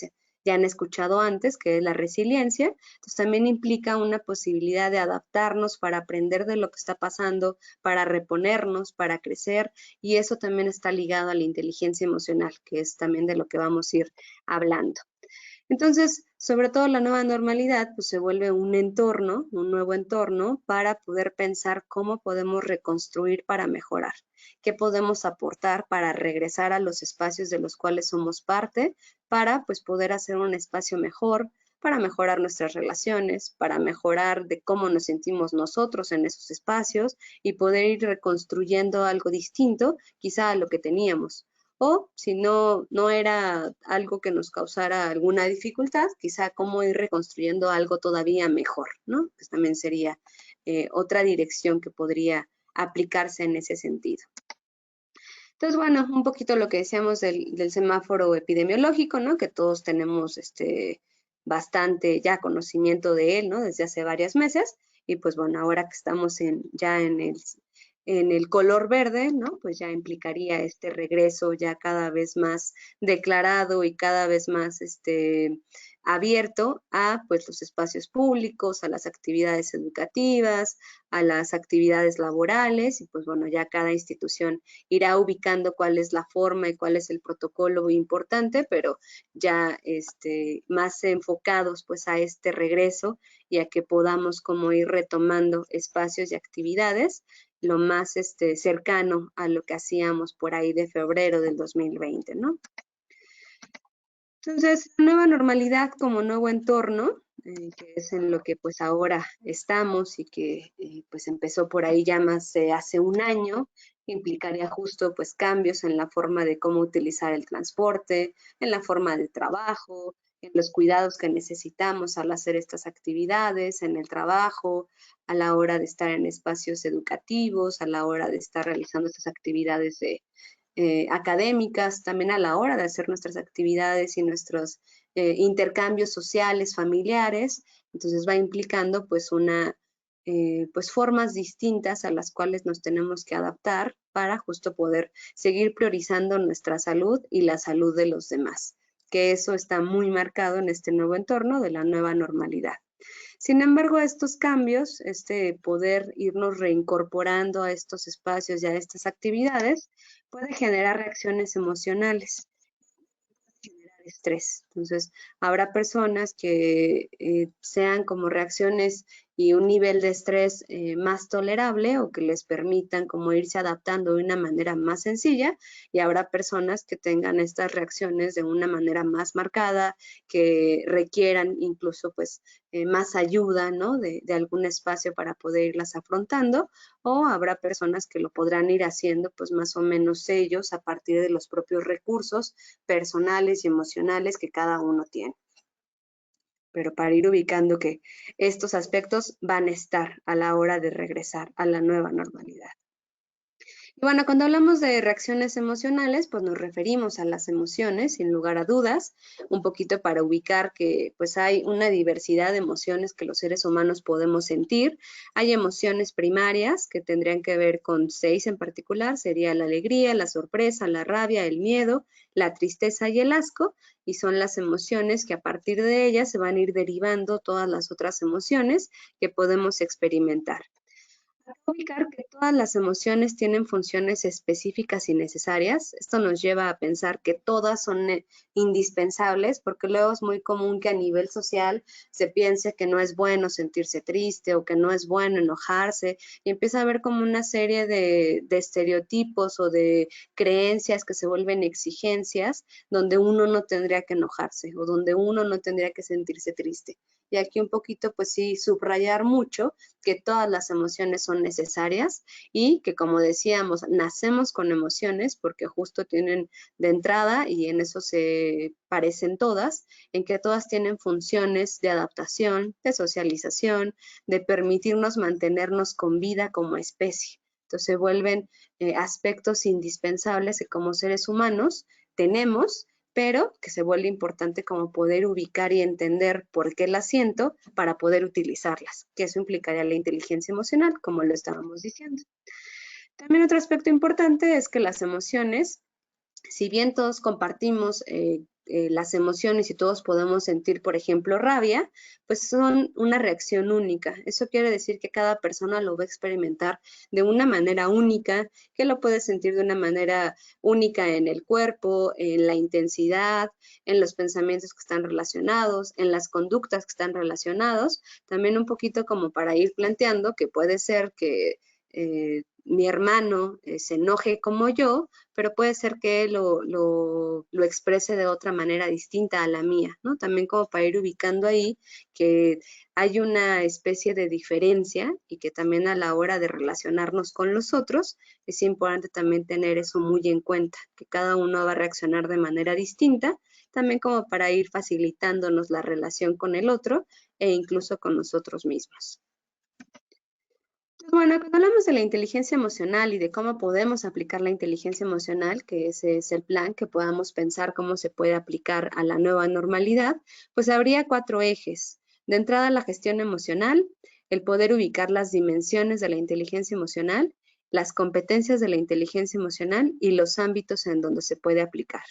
ya han escuchado antes, que es la resiliencia. Entonces también implica una posibilidad de adaptarnos para aprender de lo que está pasando, para reponernos, para crecer, y eso también está ligado a la inteligencia emocional, que es también de lo que vamos a ir hablando. Entonces, sobre todo la nueva normalidad, pues se vuelve un entorno, un nuevo entorno para poder pensar cómo podemos reconstruir para mejorar, qué podemos aportar para regresar a los espacios de los cuales somos parte, para pues poder hacer un espacio mejor, para mejorar nuestras relaciones, para mejorar de cómo nos sentimos nosotros en esos espacios y poder ir reconstruyendo algo distinto, quizá a lo que teníamos. O si no era algo que nos causara alguna dificultad, quizá cómo ir reconstruyendo algo todavía mejor, ¿no? Pues también sería otra dirección que podría aplicarse en ese sentido. Entonces, bueno, un poquito lo que decíamos del semáforo epidemiológico, ¿no? Que todos tenemos bastante ya conocimiento de él, ¿no? Desde hace varios meses. Y pues bueno, ahora que estamos ya en el color verde, ¿no? Pues ya implicaría este regreso ya cada vez más declarado y cada vez más abierto a pues los espacios públicos, a las actividades educativas, a las actividades laborales y pues bueno, ya cada institución irá ubicando cuál es la forma y cuál es el protocolo importante, pero ya más enfocados pues a este regreso y a que podamos como ir retomando espacios y actividades lo más cercano a lo que hacíamos por ahí de febrero del 2020, ¿no? Entonces, nueva normalidad como nuevo entorno, que es en lo que pues ahora estamos y que pues empezó por ahí ya más hace un año, implicaría justo pues cambios en la forma de cómo utilizar el transporte, en la forma de trabajo, en los cuidados que necesitamos al hacer estas actividades, en el trabajo, a la hora de estar en espacios educativos, a la hora de estar realizando estas actividades académicas, también a la hora de hacer nuestras actividades y nuestros intercambios sociales, familiares. Entonces va implicando pues pues formas distintas a las cuales nos tenemos que adaptar para justo poder seguir priorizando nuestra salud y la salud de los demás, que eso está muy marcado en este nuevo entorno de la nueva normalidad. Sin embargo, estos cambios, poder irnos reincorporando a estos espacios y a estas actividades, puede generar reacciones emocionales, generar estrés. Entonces, habrá personas que sean como reacciones y un nivel de estrés más tolerable o que les permitan como irse adaptando de una manera más sencilla, y habrá personas que tengan estas reacciones de una manera más marcada, que requieran incluso pues más ayuda, ¿no? De algún espacio para poder irlas afrontando, o habrá personas que lo podrán ir haciendo pues más o menos ellos a partir de los propios recursos personales y emocionales que cada uno tiene. Pero para ir ubicando que estos aspectos van a estar a la hora de regresar a la nueva normalidad. Y bueno, cuando hablamos de reacciones emocionales, pues nos referimos a las emociones, sin lugar a dudas, un poquito para ubicar que pues hay una diversidad de emociones que los seres humanos podemos sentir. Hay emociones primarias que tendrían que ver con 6 en particular, sería la alegría, la sorpresa, la rabia, el miedo, la tristeza y el asco, y son las emociones que a partir de ellas se van a ir derivando todas las otras emociones que podemos experimentar. Ubicar que todas las emociones tienen funciones específicas y necesarias. Esto nos lleva a pensar que todas son indispensables, porque luego es muy común que a nivel social se piense que no es bueno sentirse triste o que no es bueno enojarse, y empieza a haber como una serie de estereotipos o de creencias que se vuelven exigencias, donde uno no tendría que enojarse o donde uno no tendría que sentirse triste. Y aquí un poquito, pues sí, subrayar mucho que todas las emociones son necesarias y que, como decíamos, nacemos con emociones porque justo tienen de entrada, y en eso se parecen todas, en que todas tienen funciones de adaptación, de socialización, de permitirnos mantenernos con vida como especie. Entonces se vuelven aspectos indispensables que como seres humanos tenemos, pero que se vuelve importante como poder ubicar y entender por qué las siento para poder utilizarlas, que eso implicaría la inteligencia emocional, como lo estábamos diciendo. También otro aspecto importante es que las emociones, si bien todos compartimos las emociones y todos podemos sentir, por ejemplo, rabia, pues son una reacción única. Eso quiere decir que cada persona lo va a experimentar de una manera única, que lo puede sentir de una manera única en el cuerpo, en la intensidad, en los pensamientos que están relacionados, en las conductas que están relacionados. También un poquito como para ir planteando que puede ser que mi hermano se enoje como yo, pero puede ser que lo exprese de otra manera distinta a la mía, ¿no? También como para ir ubicando ahí que hay una especie de diferencia y que también a la hora de relacionarnos con los otros es importante también tener eso muy en cuenta, que cada uno va a reaccionar de manera distinta, también como para ir facilitándonos la relación con el otro e incluso con nosotros mismos. Bueno, cuando hablamos de la inteligencia emocional y de cómo podemos aplicar la inteligencia emocional, que ese es el plan, que podamos pensar cómo se puede aplicar a la nueva normalidad, pues habría 4 ejes. De entrada, la gestión emocional, el poder ubicar las dimensiones de la inteligencia emocional, las competencias de la inteligencia emocional y los ámbitos en donde se puede aplicar.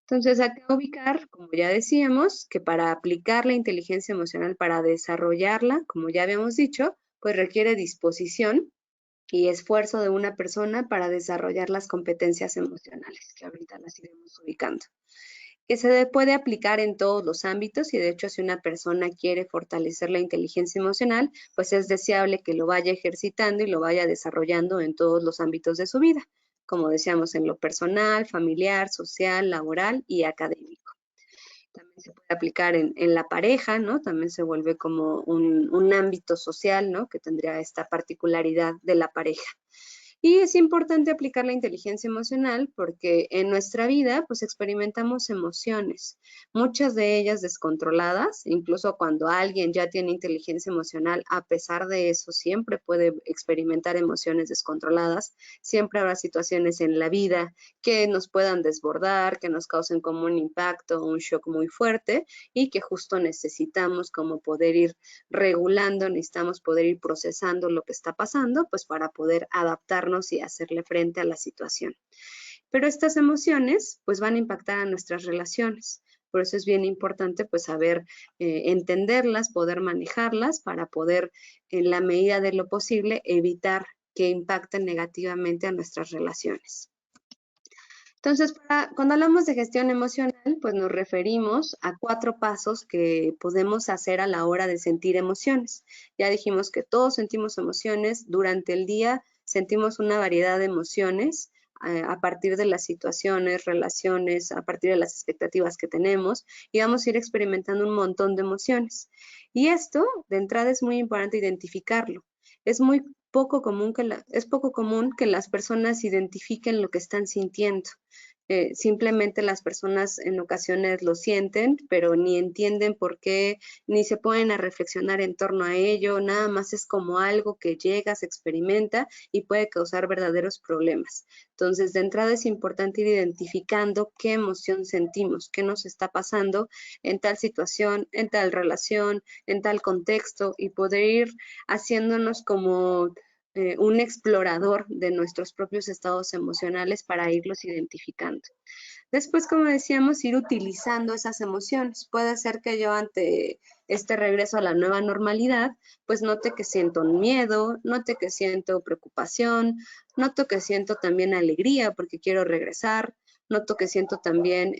Entonces, acá ubicar, como ya decíamos, que para aplicar la inteligencia emocional, para desarrollarla, como ya habíamos dicho, pues requiere disposición y esfuerzo de una persona para desarrollar las competencias emocionales, que ahorita las iremos ubicando. Que se puede aplicar en todos los ámbitos, y de hecho si una persona quiere fortalecer la inteligencia emocional, pues es deseable que lo vaya ejercitando y lo vaya desarrollando en todos los ámbitos de su vida, como decíamos, en lo personal, familiar, social, laboral y académico. También se puede aplicar en la pareja, ¿no? También se vuelve como un ámbito social, ¿no? Que tendría esta particularidad de la pareja. Y es importante aplicar la inteligencia emocional porque en nuestra vida pues experimentamos emociones, muchas de ellas descontroladas, incluso cuando alguien ya tiene inteligencia emocional, a pesar de eso siempre puede experimentar emociones descontroladas, siempre habrá situaciones en la vida que nos puedan desbordar, que nos causen como un impacto, un shock muy fuerte y que justo necesitamos como poder ir regulando, necesitamos poder ir procesando lo que está pasando pues para poder adaptarnos y hacerle frente a la situación. Pero estas emociones pues van a impactar a nuestras relaciones. Por eso es bien importante pues saber entenderlas, poder manejarlas para poder en la medida de lo posible evitar que impacten negativamente a nuestras relaciones. Entonces, cuando hablamos de gestión emocional, pues nos referimos a 4 pasos que podemos hacer a la hora de sentir emociones. Ya dijimos que todos sentimos emociones, durante el día sentimos una variedad de emociones a partir de las situaciones, relaciones, a partir de las expectativas que tenemos, y vamos a ir experimentando un montón de emociones. Y esto, de entrada, es muy importante identificarlo. Es poco común que las personas identifiquen lo que están sintiendo. Simplemente las personas en ocasiones lo sienten, pero ni entienden por qué, ni se ponen a reflexionar en torno a ello, nada más es como algo que llega, se experimenta y puede causar verdaderos problemas. Entonces, de entrada es importante ir identificando qué emoción sentimos, qué nos está pasando en tal situación, en tal relación, en tal contexto, y poder ir haciéndonos como un explorador de nuestros propios estados emocionales para irlos identificando. Después, como decíamos, ir utilizando esas emociones. Puede ser que yo ante este regreso a la nueva normalidad, pues note que siento miedo, note que siento preocupación, noto que siento también alegría porque quiero regresar, noto que siento también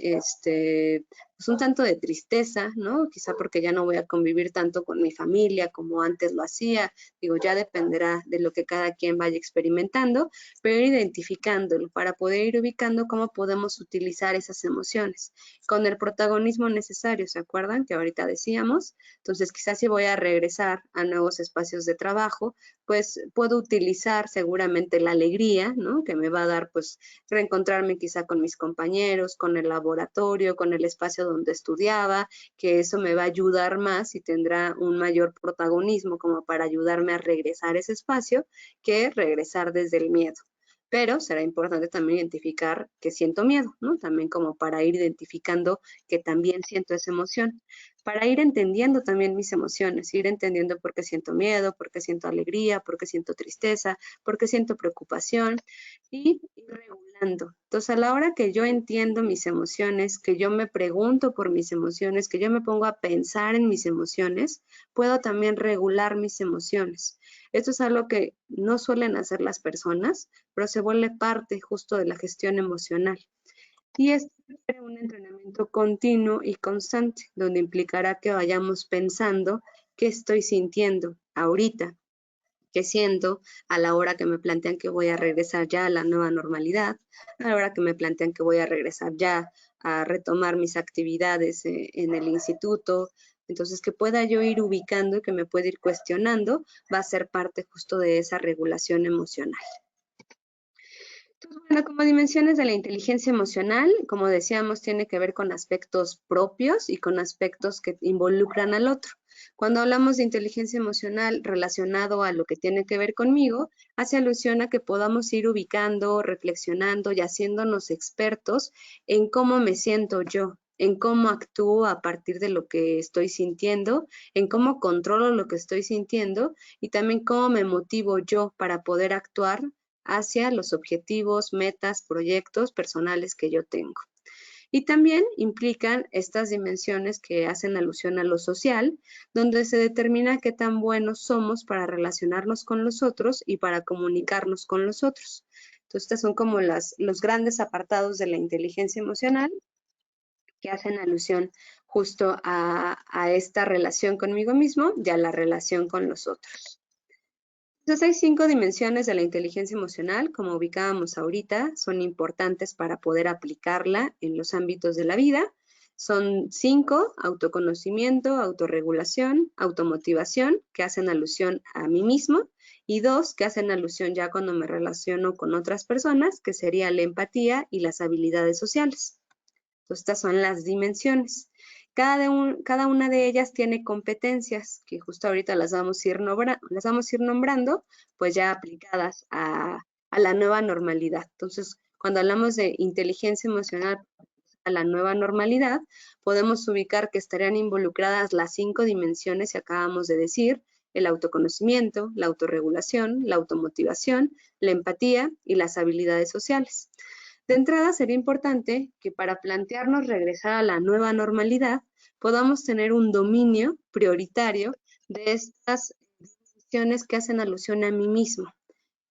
pues un tanto de tristeza, ¿no? Quizá porque ya no voy a convivir tanto con mi familia como antes lo hacía. Digo, ya dependerá de lo que cada quien vaya experimentando, pero ir identificándolo para poder ir ubicando cómo podemos utilizar esas emociones con el protagonismo necesario. ¿Se acuerdan que ahorita decíamos? Entonces, quizás si voy a regresar a nuevos espacios de trabajo, pues puedo utilizar seguramente la alegría, ¿no? Que me va a dar, pues, reencontrarme quizá con mis compañeros, con el laboratorio, con el espacio donde estudiaba, que eso me va a ayudar más y tendrá un mayor protagonismo como para ayudarme a regresar a ese espacio que regresar desde el miedo. Pero será importante también identificar que siento miedo, ¿no? También como para ir identificando que también siento esa emoción, para ir entendiendo también mis emociones, ir entendiendo por qué siento miedo, por qué siento alegría, por qué siento tristeza, por qué siento preocupación, y ir regulando. Entonces, a la hora que yo entiendo mis emociones, que yo me pregunto por mis emociones, que yo me pongo a pensar en mis emociones, puedo también regular mis emociones. Esto es algo que no suelen hacer las personas, pero se vuelve parte justo de la gestión emocional. Y esto requiere un entrenamiento continuo y constante, donde implicará que vayamos pensando qué estoy sintiendo ahorita, qué siento a la hora que me plantean que voy a regresar ya a la nueva normalidad, a la hora que me plantean que voy a regresar ya a retomar mis actividades en el instituto. Entonces, que pueda yo ir ubicando y que me pueda ir cuestionando, va a ser parte justo de esa regulación emocional. Entonces, bueno, como dimensiones de la inteligencia emocional, como decíamos, tiene que ver con aspectos propios y con aspectos que involucran al otro. Cuando hablamos de inteligencia emocional relacionado a lo que tiene que ver conmigo, hace alusión a que podamos ir ubicando, reflexionando y haciéndonos expertos en cómo me siento yo, en cómo actúo a partir de lo que estoy sintiendo, en cómo controlo lo que estoy sintiendo y también cómo me motivo yo para poder actuar hacia los objetivos, metas, proyectos personales que yo tengo. Y también implican estas dimensiones que hacen alusión a lo social, donde se determina qué tan buenos somos para relacionarnos con los otros y para comunicarnos con los otros. Entonces, estos son como los grandes apartados de la inteligencia emocional que hacen alusión justo a esta relación conmigo mismo y a la relación con los otros. Entonces hay 5 dimensiones de la inteligencia emocional, como ubicábamos ahorita, son importantes para poder aplicarla en los ámbitos de la vida. Son 5: autoconocimiento, autorregulación, automotivación, que hacen alusión a mí mismo, y 2 que hacen alusión ya cuando me relaciono con otras personas, que sería la empatía y las habilidades sociales. Entonces, estas son las dimensiones. Cada una de ellas tiene competencias que justo ahorita las vamos a ir nombrando, pues ya aplicadas a la nueva normalidad. Entonces, cuando hablamos de inteligencia emocional a la nueva normalidad, podemos ubicar que estarían involucradas las 5 dimensiones que acabamos de decir: el autoconocimiento, la autorregulación, la automotivación, la empatía y las habilidades sociales. De entrada, sería importante que para plantearnos regresar a la nueva normalidad, podamos tener un dominio prioritario de estas decisiones que hacen alusión a mí mismo,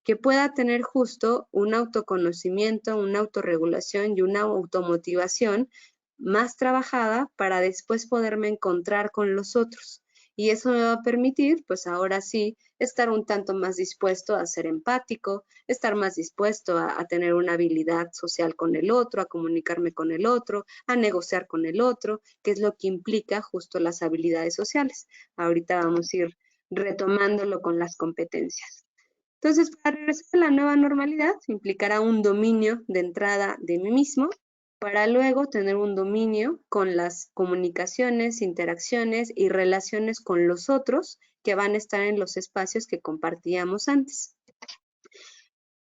que pueda tener justo un autoconocimiento, una autorregulación y una automotivación más trabajada para después poderme encontrar con los otros. Y eso me va a permitir, pues ahora sí, estar un tanto más dispuesto a ser empático, estar más dispuesto a tener una habilidad social con el otro, a comunicarme con el otro, a negociar con el otro, que es lo que implica justo las habilidades sociales. Ahorita vamos a ir retomándolo con las competencias. Entonces, para regresar a la nueva normalidad, implicará un dominio de entrada de mí mismo, para luego tener un dominio con las comunicaciones, interacciones y relaciones con los otros que van a estar en los espacios que compartíamos antes.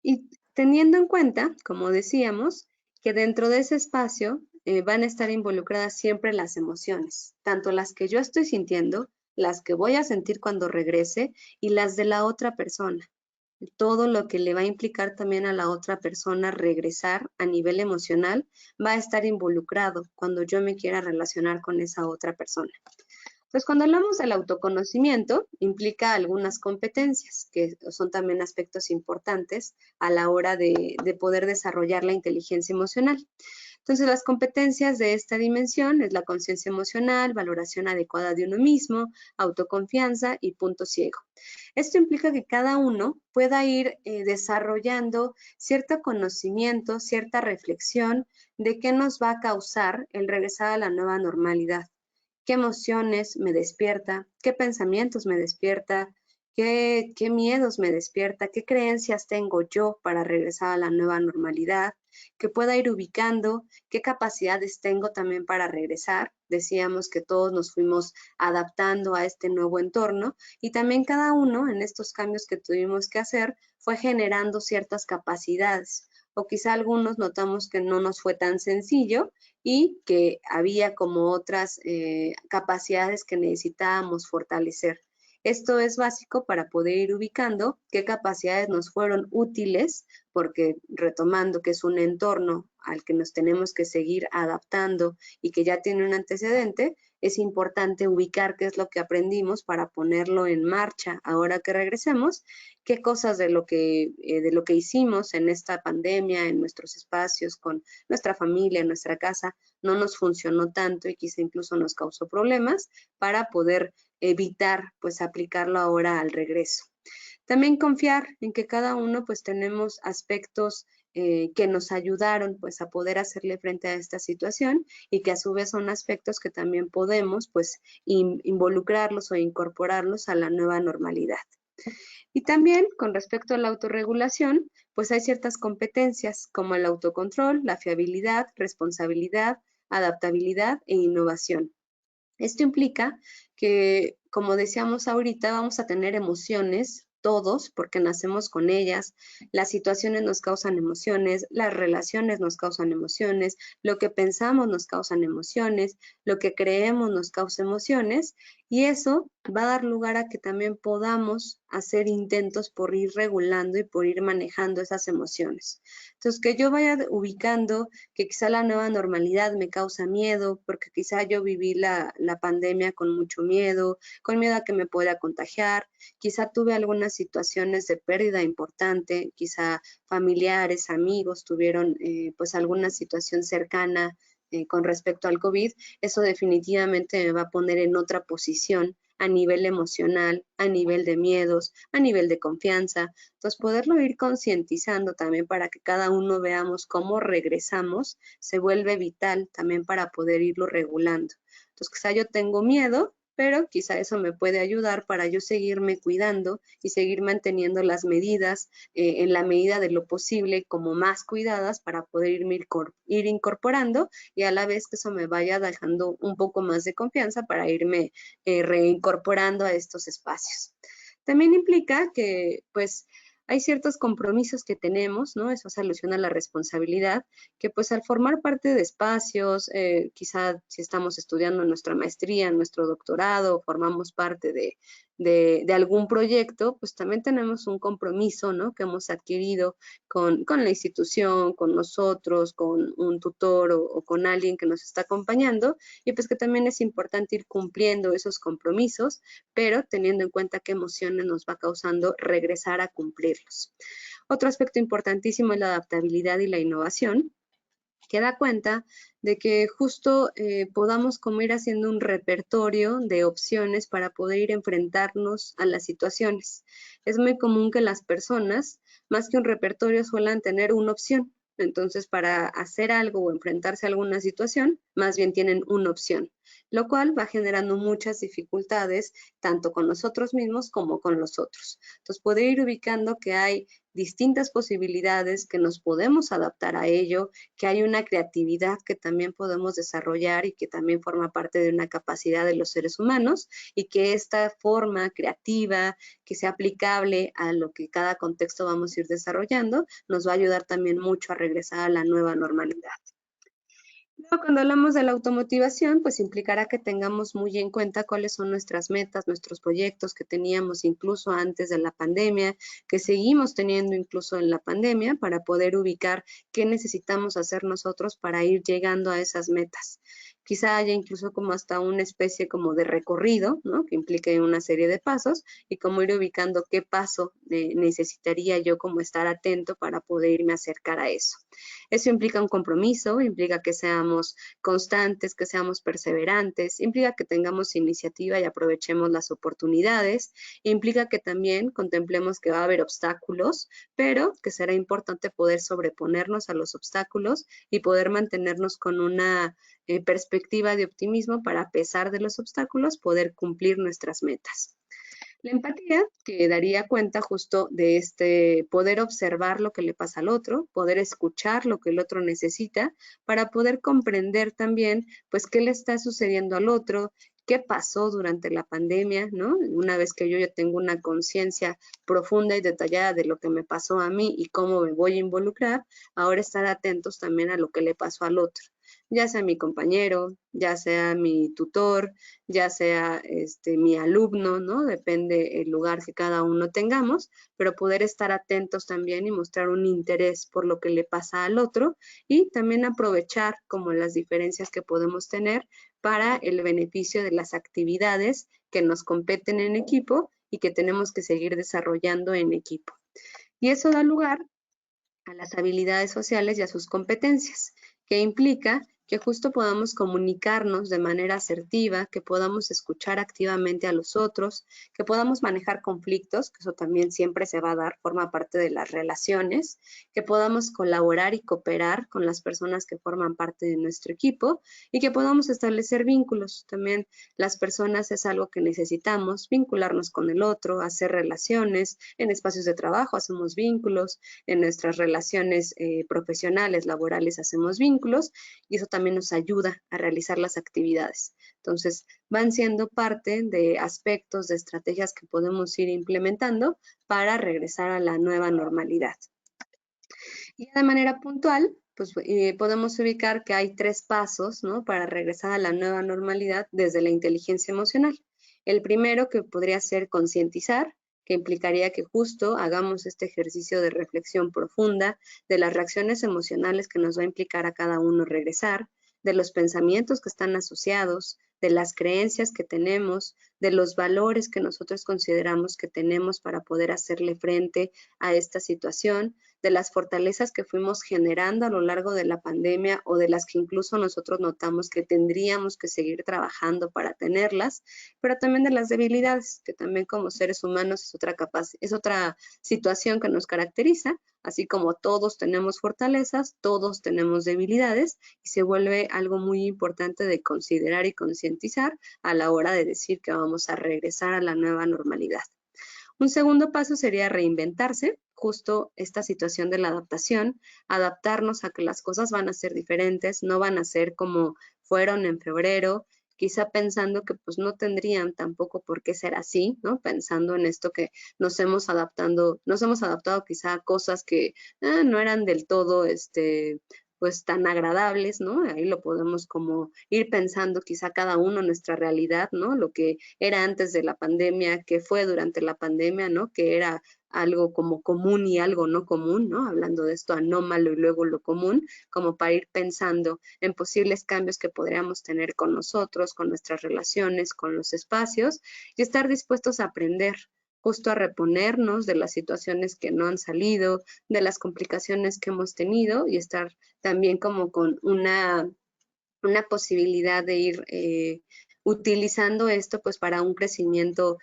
Y teniendo en cuenta, como decíamos, que dentro de ese espacio van a estar involucradas siempre las emociones, tanto las que yo estoy sintiendo, las que voy a sentir cuando regrese y las de la otra persona. Todo lo que le va a implicar también a la otra persona regresar a nivel emocional va a estar involucrado cuando yo me quiera relacionar con esa otra persona. Entonces, cuando hablamos del autoconocimiento, implica algunas competencias, que son también aspectos importantes a la hora de poder desarrollar la inteligencia emocional. Entonces, las competencias de esta dimensión es la conciencia emocional, valoración adecuada de uno mismo, autoconfianza y punto ciego. Esto implica que cada uno pueda ir desarrollando cierto conocimiento, cierta reflexión de qué nos va a causar el regresar a la nueva normalidad. ¿Qué emociones me despierta? ¿Qué pensamientos me despierta? ¿Qué miedos me despierta? ¿Qué creencias tengo yo para regresar a la nueva normalidad? Que pueda ir ubicando qué capacidades tengo también para regresar. Decíamos que todos nos fuimos adaptando a este nuevo entorno y también cada uno en estos cambios que tuvimos que hacer fue generando ciertas capacidades. O quizá algunos notamos que no nos fue tan sencillo y que había como otras capacidades que necesitábamos fortalecer. Esto es básico para poder ir ubicando qué capacidades nos fueron útiles, porque retomando que es un entorno al que nos tenemos que seguir adaptando y que ya tiene un antecedente, es importante ubicar qué es lo que aprendimos para ponerlo en marcha ahora que regresemos, qué cosas de lo que hicimos en esta pandemia, en nuestros espacios, con nuestra familia, en nuestra casa, no nos funcionó tanto y quizá incluso nos causó problemas para poder evitar pues aplicarlo ahora al regreso. También confiar en que cada uno pues tenemos aspectos que nos ayudaron pues a poder hacerle frente a esta situación y que a su vez son aspectos que también podemos pues involucrarlos o incorporarlos a la nueva normalidad. Y también con respecto a la autorregulación, pues hay ciertas competencias como el autocontrol, la fiabilidad, responsabilidad, adaptabilidad e innovación. Esto implica que, como decíamos ahorita, vamos a tener emociones todos, porque nacemos con ellas, las situaciones nos causan emociones, las relaciones nos causan emociones, lo que pensamos nos causan emociones, lo que creemos nos causa emociones, y eso va a dar lugar a que también podamos hacer intentos por ir regulando y por ir manejando esas emociones. Entonces, que yo vaya ubicando que quizá la nueva normalidad me causa miedo, porque quizá yo viví la pandemia con mucho miedo, con miedo a que me pueda contagiar, quizá tuve algunas situaciones de pérdida importante, quizá familiares, amigos tuvieron pues alguna situación cercana con respecto al COVID, eso definitivamente me va a poner en otra posición a nivel emocional, a nivel de miedos, a nivel de confianza. Entonces, poderlo ir concientizando también para que cada uno veamos cómo regresamos, se vuelve vital también para poder irlo regulando. Entonces, quizá yo tengo miedo, pero quizá eso me puede ayudar para yo seguirme cuidando y seguir manteniendo las medidas en la medida de lo posible como más cuidadas para poder ir incorporando y a la vez que eso me vaya dejando un poco más de confianza para irme reincorporando a estos espacios. También implica que pues hay ciertos compromisos que tenemos, ¿no? Eso se alusiona a la responsabilidad, que pues al formar parte de espacios, quizá si estamos estudiando nuestra maestría, nuestro doctorado, formamos parte de de algún proyecto, pues también tenemos un compromiso, ¿no? Que hemos adquirido con la institución, con nosotros, con un tutor o con alguien que nos está acompañando, y pues que también es importante ir cumpliendo esos compromisos, pero teniendo en cuenta qué emociones nos va causando regresar a cumplirlos. Otro aspecto importantísimo es la adaptabilidad y la innovación, que da cuenta de que justo podamos como ir haciendo un repertorio de opciones para poder ir a enfrentarnos a las situaciones. Es muy común que las personas, más que un repertorio, suelen tener una opción. Entonces, para hacer algo o enfrentarse a alguna situación, más bien tienen una opción, lo cual va generando muchas dificultades, tanto con nosotros mismos como con los otros. Entonces, poder ir ubicando que hay distintas posibilidades, que nos podemos adaptar a ello, que hay una creatividad que también podemos desarrollar y que también forma parte de una capacidad de los seres humanos, y que esta forma creativa, que sea aplicable a lo que cada contexto vamos a ir desarrollando, nos va a ayudar también mucho a regresar a la nueva normalidad. Luego, cuando hablamos de la automotivación, pues implicará que tengamos muy en cuenta cuáles son nuestras metas, nuestros proyectos que teníamos incluso antes de la pandemia, que seguimos teniendo incluso en la pandemia, para poder ubicar qué necesitamos hacer nosotros para ir llegando a esas metas. Quizá haya incluso como hasta una especie como de recorrido, ¿no? Que implique una serie de pasos, y como ir ubicando qué paso necesitaría yo como estar atento para poder irme a acercar a eso. Eso implica un compromiso, implica que seamos constantes, que seamos perseverantes, implica que tengamos iniciativa y aprovechemos las oportunidades, implica que también contemplemos que va a haber obstáculos, pero que será importante poder sobreponernos a los obstáculos y poder mantenernos con una perspectiva de optimismo para, a pesar de los obstáculos, poder cumplir nuestras metas. La empatía, que daría cuenta justo de este poder observar lo que le pasa al otro, poder escuchar lo que el otro necesita, para poder comprender también, pues, qué le está sucediendo al otro, qué pasó durante la pandemia, ¿no? Una vez que yo ya tengo una conciencia profunda y detallada de lo que me pasó a mí y cómo me voy a involucrar, ahora estar atentos también a lo que le pasó al otro, ya sea mi compañero, ya sea mi tutor, ya sea mi alumno, ¿no? Depende el lugar que cada uno tengamos, pero poder estar atentos también y mostrar un interés por lo que le pasa al otro, y también aprovechar como las diferencias que podemos tener para el beneficio de las actividades que nos competen en equipo y que tenemos que seguir desarrollando en equipo. Y eso da lugar a las habilidades sociales y a sus competencias, que implica que justo podamos comunicarnos de manera asertiva, que podamos escuchar activamente a los otros, que podamos manejar conflictos, que eso también siempre se va a dar, forma parte de las relaciones, que podamos colaborar y cooperar con las personas que forman parte de nuestro equipo, y que podamos establecer vínculos. También las personas es algo que necesitamos, vincularnos con el otro, hacer relaciones, en espacios de trabajo hacemos vínculos, en nuestras relaciones profesionales, laborales hacemos vínculos, y eso también nos ayuda a realizar las actividades. Entonces, van siendo parte de aspectos, de estrategias que podemos ir implementando para regresar a la nueva normalidad. Y de manera puntual, pues podemos ubicar que hay 3 pasos, ¿no? Para regresar a la nueva normalidad desde la inteligencia emocional. El primero, que podría ser concientizar, que implicaría que justo hagamos este ejercicio de reflexión profunda de las reacciones emocionales que nos va a implicar a cada uno regresar, de los pensamientos que están asociados, de las creencias que tenemos, de los valores que nosotros consideramos que tenemos para poder hacerle frente a esta situación, de las fortalezas que fuimos generando a lo largo de la pandemia, o de las que incluso nosotros notamos que tendríamos que seguir trabajando para tenerlas, pero también de las debilidades, que también como seres humanos es otra situación que nos caracteriza. Así como todos tenemos fortalezas, todos tenemos debilidades, y se vuelve algo muy importante de considerar y concientizar a la hora de decir que vamos a regresar a la nueva normalidad. Un segundo paso sería reinventarse, justo esta situación de la adaptación, adaptarnos a que las cosas van a ser diferentes, no van a ser como fueron en febrero, quizá pensando que pues no tendrían tampoco por qué ser así, ¿no? Pensando en esto que nos hemos adaptado quizá a cosas que no eran del todo pues tan agradables, ¿no? Ahí lo podemos como ir pensando quizá cada uno nuestra realidad, ¿no? Lo que era antes de la pandemia, que fue durante la pandemia, ¿no? Que era algo como común y algo no común, ¿no? Hablando de esto anómalo y luego lo común, como para ir pensando en posibles cambios que podríamos tener con nosotros, con nuestras relaciones, con los espacios y estar dispuestos a aprender, justo a reponernos de las situaciones que no han salido, de las complicaciones que hemos tenido y estar también como con una posibilidad de ir utilizando esto pues para un crecimiento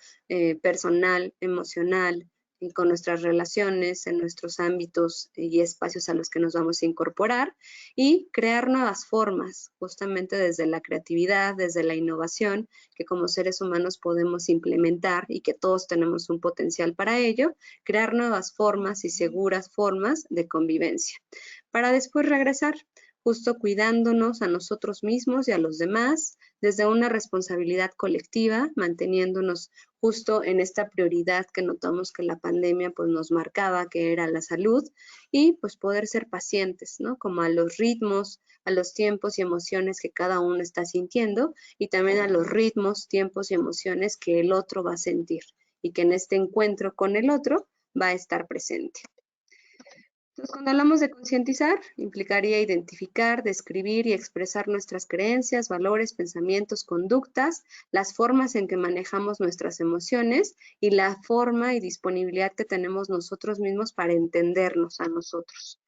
personal, emocional, y con nuestras relaciones, en nuestros ámbitos y espacios a los que nos vamos a incorporar y crear nuevas formas, justamente desde la creatividad, desde la innovación, que como seres humanos podemos implementar y que todos tenemos un potencial para ello, crear nuevas formas y seguras formas de convivencia, para después regresar justo cuidándonos a nosotros mismos y a los demás, desde una responsabilidad colectiva, manteniéndonos justo en esta prioridad que notamos que la pandemia pues nos marcaba, que era la salud, y pues poder ser pacientes, ¿no? Como a los ritmos, a los tiempos y emociones que cada uno está sintiendo, y también a los ritmos, tiempos y emociones que el otro va a sentir, y que en este encuentro con el otro va a estar presente. Entonces, cuando hablamos de concientizar, implicaría identificar, describir y expresar nuestras creencias, valores, pensamientos, conductas, las formas en que manejamos nuestras emociones y la forma y disponibilidad que tenemos nosotros mismos para entendernos a nosotros.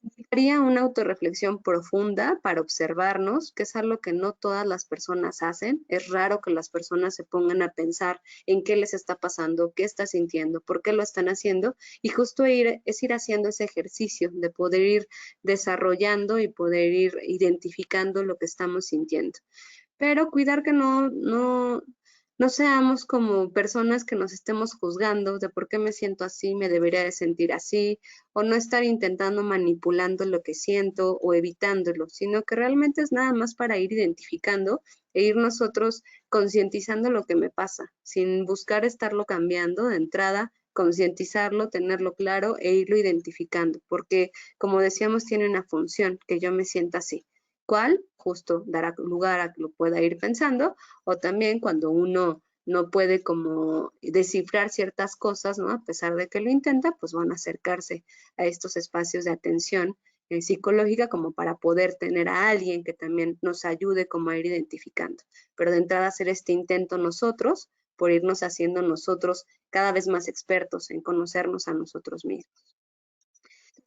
Implicaría una autorreflexión profunda para observarnos, que es algo que no todas las personas hacen. Es raro que las personas se pongan a pensar en qué les está pasando, qué está sintiendo, por qué lo están haciendo, y justo es ir haciendo ese ejercicio de poder ir desarrollando y poder ir identificando lo que estamos sintiendo. Pero cuidar que no seamos como personas que nos estemos juzgando de por qué me siento así, me debería de sentir así, o no estar intentando manipulando lo que siento o evitándolo, sino que realmente es nada más para ir identificando e ir nosotros concientizando lo que me pasa, sin buscar estarlo cambiando de entrada, concientizarlo, tenerlo claro e irlo identificando, porque como decíamos, tiene una función, que yo me sienta así. ¿Cuál? Justo dará lugar a que lo pueda ir pensando, o también cuando uno no puede como descifrar ciertas cosas, ¿no? A pesar de que lo intenta, pues van a acercarse a estos espacios de atención psicológica como para poder tener a alguien que también nos ayude como a ir identificando. Pero de entrada hacer este intento nosotros, por irnos haciendo nosotros cada vez más expertos en conocernos a nosotros mismos.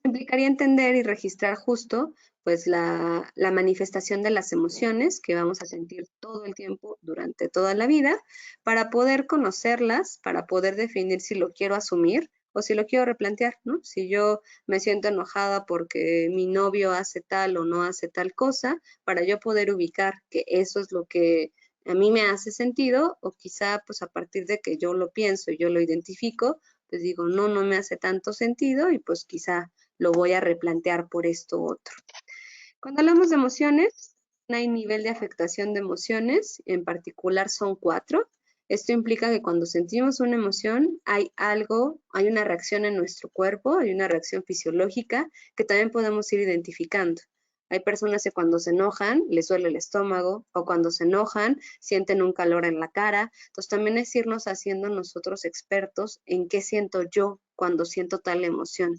Implicaría entender y registrar justo pues la manifestación de las emociones que vamos a sentir todo el tiempo durante toda la vida para poder conocerlas, para poder definir si lo quiero asumir o si lo quiero replantear, ¿no? Si yo me siento enojada porque mi novio hace tal o no hace tal cosa, para yo poder ubicar que eso es lo que a mí me hace sentido, o quizá pues a partir de que yo lo pienso y yo lo identifico, pues digo, no me hace tanto sentido y pues quizá lo voy a replantear por esto otro. Cuando hablamos de emociones, hay nivel de afectación de emociones, en particular son 4. Esto implica que cuando sentimos una emoción hay una reacción en nuestro cuerpo, hay una reacción fisiológica que también podemos ir identificando. Hay personas que cuando se enojan les duele el estómago, o cuando se enojan sienten un calor en la cara. Entonces también es irnos haciendo nosotros expertos en qué siento yo cuando siento tal emoción.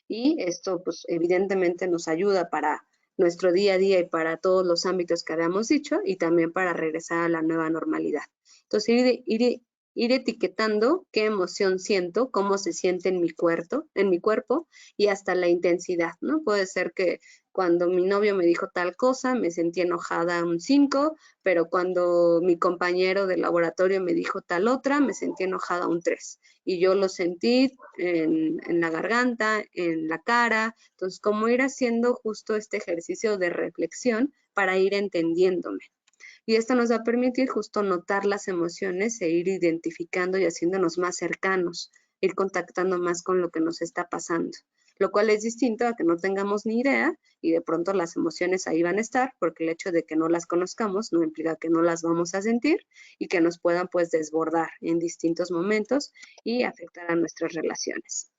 Y esto pues evidentemente nos ayuda para nuestro día a día y para todos los ámbitos que habíamos dicho, y también para regresar a la nueva normalidad. Entonces ir etiquetando qué emoción siento, cómo se siente en mi cuerpo y hasta la intensidad, ¿no? Puede ser que cuando mi novio me dijo tal cosa, me sentí enojada un 5, pero cuando mi compañero de laboratorio me dijo tal otra, me sentí enojada un 3. Y yo lo sentí en la garganta, en la cara. Entonces, como ir haciendo justo este ejercicio de reflexión para ir entendiéndome. Y esto nos va a permitir justo notar las emociones e ir identificando y haciéndonos más cercanos, ir contactando más con lo que nos está pasando, lo cual es distinto a que no tengamos ni idea y de pronto las emociones ahí van a estar, porque el hecho de que no las conozcamos no implica que no las vamos a sentir y que nos puedan pues desbordar en distintos momentos y afectar a nuestras relaciones.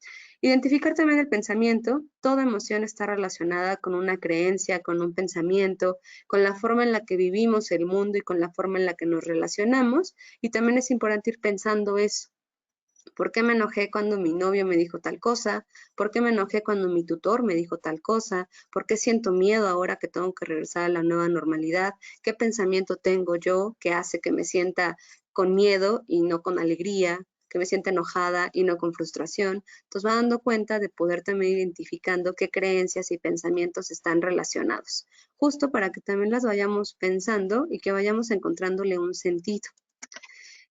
Identificar también el pensamiento. Toda emoción está relacionada con una creencia, con un pensamiento, con la forma en la que vivimos el mundo y con la forma en la que nos relacionamos. Y también es importante ir pensando eso. ¿Por qué me enojé cuando mi novio me dijo tal cosa? ¿Por qué me enojé cuando mi tutor me dijo tal cosa? ¿Por qué siento miedo ahora que tengo que regresar a la nueva normalidad? ¿Qué pensamiento tengo yo que hace que me sienta con miedo y no con alegría? Que me sienta enojada y no con frustración. Entonces va dando cuenta de poder también identificando qué creencias y pensamientos están relacionados, justo para que también las vayamos pensando y que vayamos encontrándole un sentido.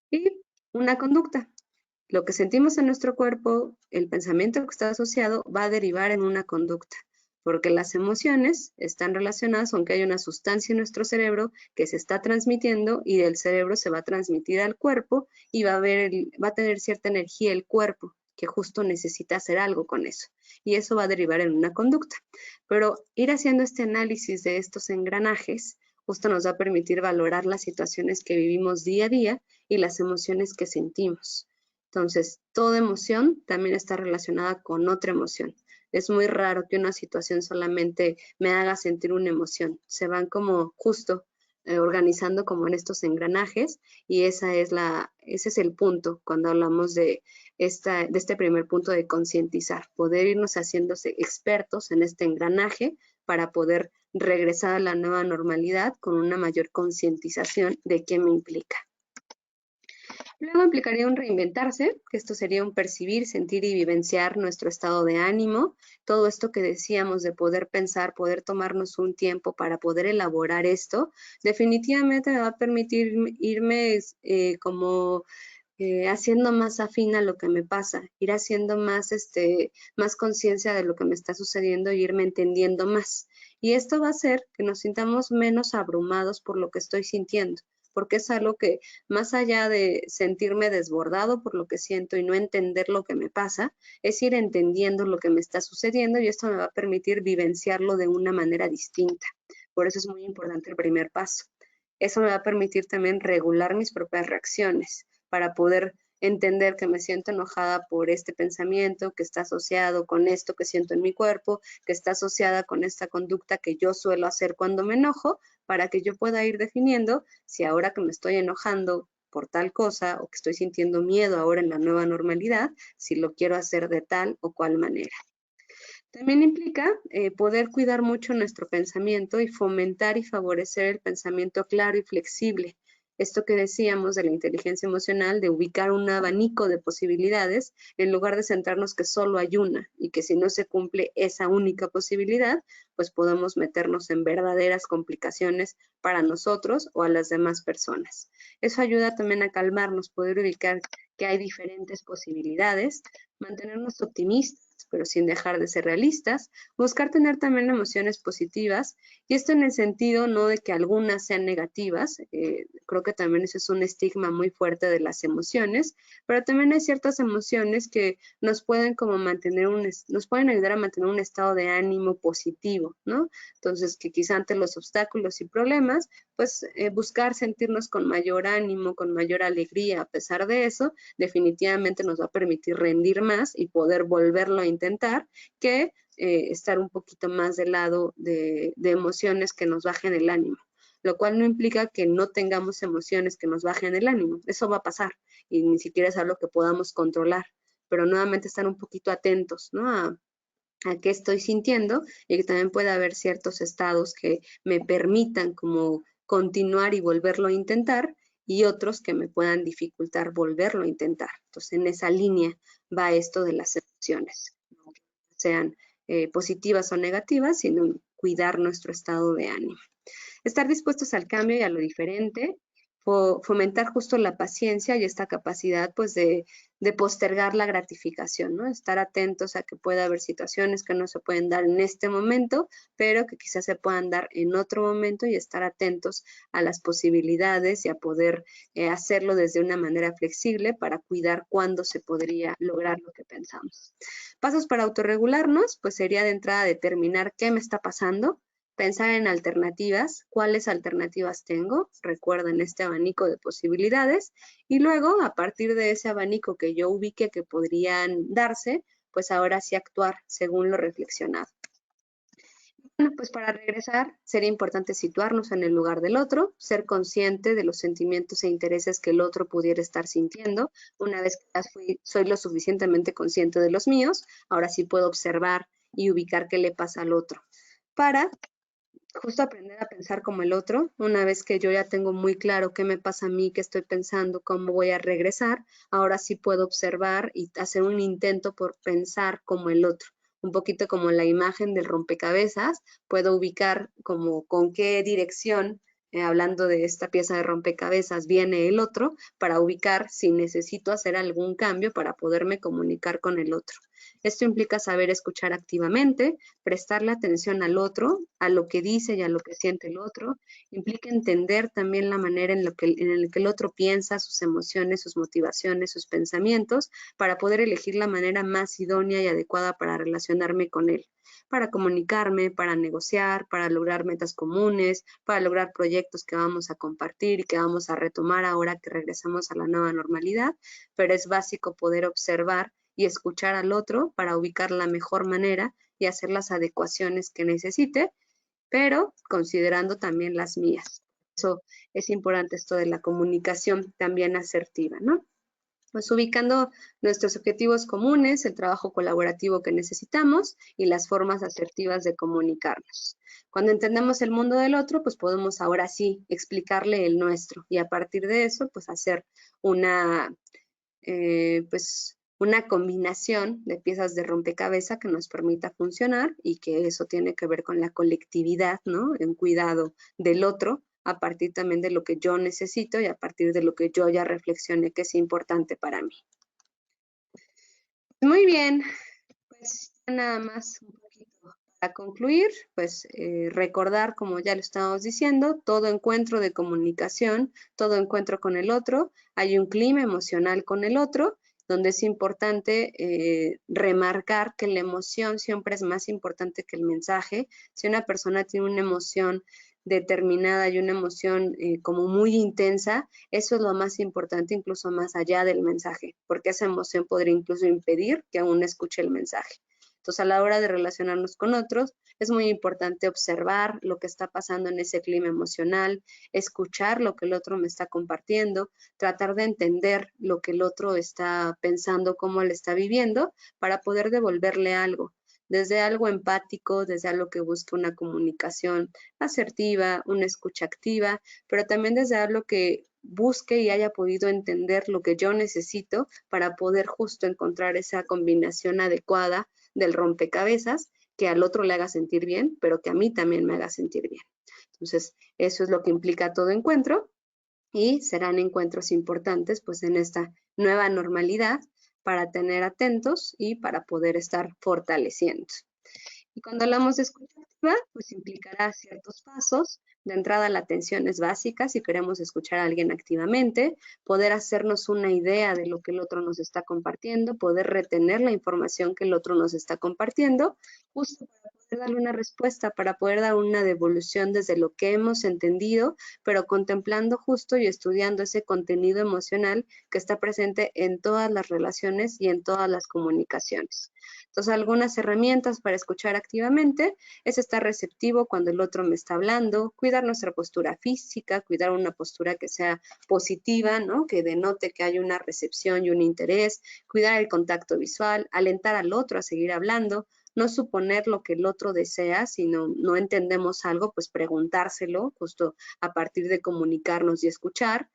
Y una conducta. Lo que sentimos en nuestro cuerpo, el pensamiento que está asociado, va a derivar en una conducta, porque las emociones están relacionadas, aunque hay una sustancia en nuestro cerebro que se está transmitiendo y del cerebro se va a transmitir al cuerpo y va a tener cierta energía el cuerpo que justo necesita hacer algo con eso. Y eso va a derivar en una conducta. Pero ir haciendo este análisis de estos engranajes justo nos va a permitir valorar las situaciones que vivimos día a día y las emociones que sentimos. Entonces, toda emoción también está relacionada con otra emoción. Es muy raro que una situación solamente me haga sentir una emoción. Se van como justo organizando como en estos engranajes y ese es el punto cuando hablamos de este primer punto de concientizar, poder irnos haciéndose expertos en este engranaje para poder regresar a la nueva normalidad con una mayor concientización de qué me implica. Luego implicaría un reinventarse, que esto sería un percibir, sentir y vivenciar nuestro estado de ánimo. Todo esto que decíamos de poder pensar, poder tomarnos un tiempo para poder elaborar esto, definitivamente me va a permitir irme haciendo más afín a lo que me pasa, ir haciendo más conciencia de lo que me está sucediendo y irme entendiendo más. Y esto va a hacer que nos sintamos menos abrumados por lo que estoy sintiendo, porque es algo que más allá de sentirme desbordado por lo que siento y no entender lo que me pasa, es ir entendiendo lo que me está sucediendo y esto me va a permitir vivenciarlo de una manera distinta. Por eso es muy importante el primer paso. Eso me va a permitir también regular mis propias reacciones para poder entender que me siento enojada por este pensamiento que está asociado con esto que siento en mi cuerpo, que está asociada con esta conducta que yo suelo hacer cuando me enojo, para que yo pueda ir definiendo si ahora que me estoy enojando por tal cosa o que estoy sintiendo miedo ahora en la nueva normalidad, si lo quiero hacer de tal o cual manera. También implica poder cuidar mucho nuestro pensamiento y fomentar y favorecer el pensamiento claro y flexible. Esto que decíamos de la inteligencia emocional, de ubicar un abanico de posibilidades en lugar de centrarnos que solo hay una y que si no se cumple esa única posibilidad, pues podemos meternos en verdaderas complicaciones para nosotros o a las demás personas. Eso ayuda también a calmarnos, poder ubicar que hay diferentes posibilidades, mantenernos optimistas, pero sin dejar de ser realistas, buscar tener también emociones positivas, y esto en el sentido no de que algunas sean negativas, creo que también ese es un estigma muy fuerte de las emociones, pero también hay ciertas emociones que nos pueden como nos pueden ayudar a mantener un estado de ánimo positivo, ¿no? Entonces, que quizá ante los obstáculos y problemas, pues buscar sentirnos con mayor ánimo, con mayor alegría, a pesar de eso, definitivamente nos va a permitir rendir más y poder volverlo a intentar que estar un poquito más del lado de emociones que nos bajen el ánimo, lo cual no implica que no tengamos emociones que nos bajen el ánimo, eso va a pasar y ni siquiera es algo que podamos controlar, pero nuevamente estar un poquito atentos, ¿no? a qué estoy sintiendo y que también puede haber ciertos estados que me permitan como continuar y volverlo a intentar y otros que me puedan dificultar volverlo a intentar. Entonces, en esa línea va esto de las emociones, no sean positivas o negativas, sino cuidar nuestro estado de ánimo. Estar dispuestos al cambio y a lo diferente, fomentar justo la paciencia y esta capacidad pues de postergar la gratificación, ¿no? Estar atentos a que pueda haber situaciones que no se pueden dar en este momento, pero que quizás se puedan dar en otro momento y estar atentos a las posibilidades y a poder hacerlo desde una manera flexible para cuidar cuándo se podría lograr lo que pensamos. Pasos para autorregularnos, pues sería de entrada determinar qué me está pasando, pensar en alternativas, cuáles alternativas tengo, recuerden este abanico de posibilidades, y luego a partir de ese abanico que yo ubique que podrían darse, pues ahora sí actuar según lo reflexionado. Bueno, pues para regresar sería importante situarnos en el lugar del otro, ser consciente de los sentimientos e intereses que el otro pudiera estar sintiendo. Una vez que ya soy lo suficientemente consciente de los míos, ahora sí puedo observar y ubicar qué le pasa al otro. Para justo aprender a pensar como el otro, una vez que yo ya tengo muy claro qué me pasa a mí, qué estoy pensando, cómo voy a regresar, ahora sí puedo observar y hacer un intento por pensar como el otro. Un poquito como la imagen del rompecabezas, puedo ubicar como con qué dirección, hablando de esta pieza de rompecabezas, viene el otro, para ubicar si necesito hacer algún cambio para poderme comunicar con el otro. Esto implica saber escuchar activamente, prestarle atención al otro, a lo que dice y a lo que siente el otro. Implica entender también la manera en la que el otro piensa, sus emociones, sus motivaciones, sus pensamientos, para poder elegir la manera más idónea y adecuada para relacionarme con él, para comunicarme, para negociar, para lograr metas comunes, para lograr proyectos que vamos a compartir y que vamos a retomar ahora que regresamos a la nueva normalidad, pero es básico poder observar y escuchar al otro para ubicar la mejor manera y hacer las adecuaciones que necesite, pero considerando también las mías. Eso es importante, esto de la comunicación también asertiva, ¿no? Pues ubicando nuestros objetivos comunes, el trabajo colaborativo que necesitamos y las formas asertivas de comunicarnos. Cuando entendemos el mundo del otro, pues podemos ahora sí explicarle el nuestro y a partir de eso, pues hacer una una combinación de piezas de rompecabezas que nos permita funcionar y que eso tiene que ver con la colectividad, ¿no? En cuidado del otro, a partir también de lo que yo necesito y a partir de lo que yo ya reflexioné que es importante para mí. Muy bien, pues nada más un poquito para concluir, pues recordar, como ya lo estábamos diciendo, todo encuentro de comunicación, todo encuentro con el otro, hay un clima emocional con el otro, donde es importante remarcar que la emoción siempre es más importante que el mensaje. Si una persona tiene una emoción determinada y una emoción como muy intensa, eso es lo más importante, incluso más allá del mensaje, porque esa emoción podría incluso impedir que aún escuche el mensaje. Entonces, a la hora de relacionarnos con otros, es muy importante observar lo que está pasando en ese clima emocional, escuchar lo que el otro me está compartiendo, tratar de entender lo que el otro está pensando, cómo le está viviendo, para poder devolverle algo, desde algo empático, desde algo que busque una comunicación asertiva, una escucha activa, pero también desde algo que busque y haya podido entender lo que yo necesito para poder justo encontrar esa combinación adecuada del rompecabezas que al otro le haga sentir bien, pero que a mí también me haga sentir bien. Entonces, eso es lo que implica todo encuentro y serán encuentros importantes pues en esta nueva normalidad para tener atentos y para poder estar fortaleciendo. Y cuando hablamos de escucha activa, pues implicará ciertos pasos. De entrada, la atención es básica si queremos escuchar a alguien activamente, poder hacernos una idea de lo que el otro nos está compartiendo, poder retener la información que el otro nos está compartiendo, justo para poder darle una respuesta, para poder dar una devolución desde lo que hemos entendido, pero contemplando justo y estudiando ese contenido emocional que está presente en todas las relaciones y en todas las comunicaciones. Entonces, algunas herramientas para escuchar activamente es estar receptivo cuando el otro me está hablando, cuidar nuestra postura física, cuidar una postura que sea positiva, ¿no? Que denote que hay una recepción y un interés, cuidar el contacto visual, alentar al otro a seguir hablando, no suponer lo que el otro desea, si no entendemos algo, pues preguntárselo justo a partir de comunicarnos y escuchar.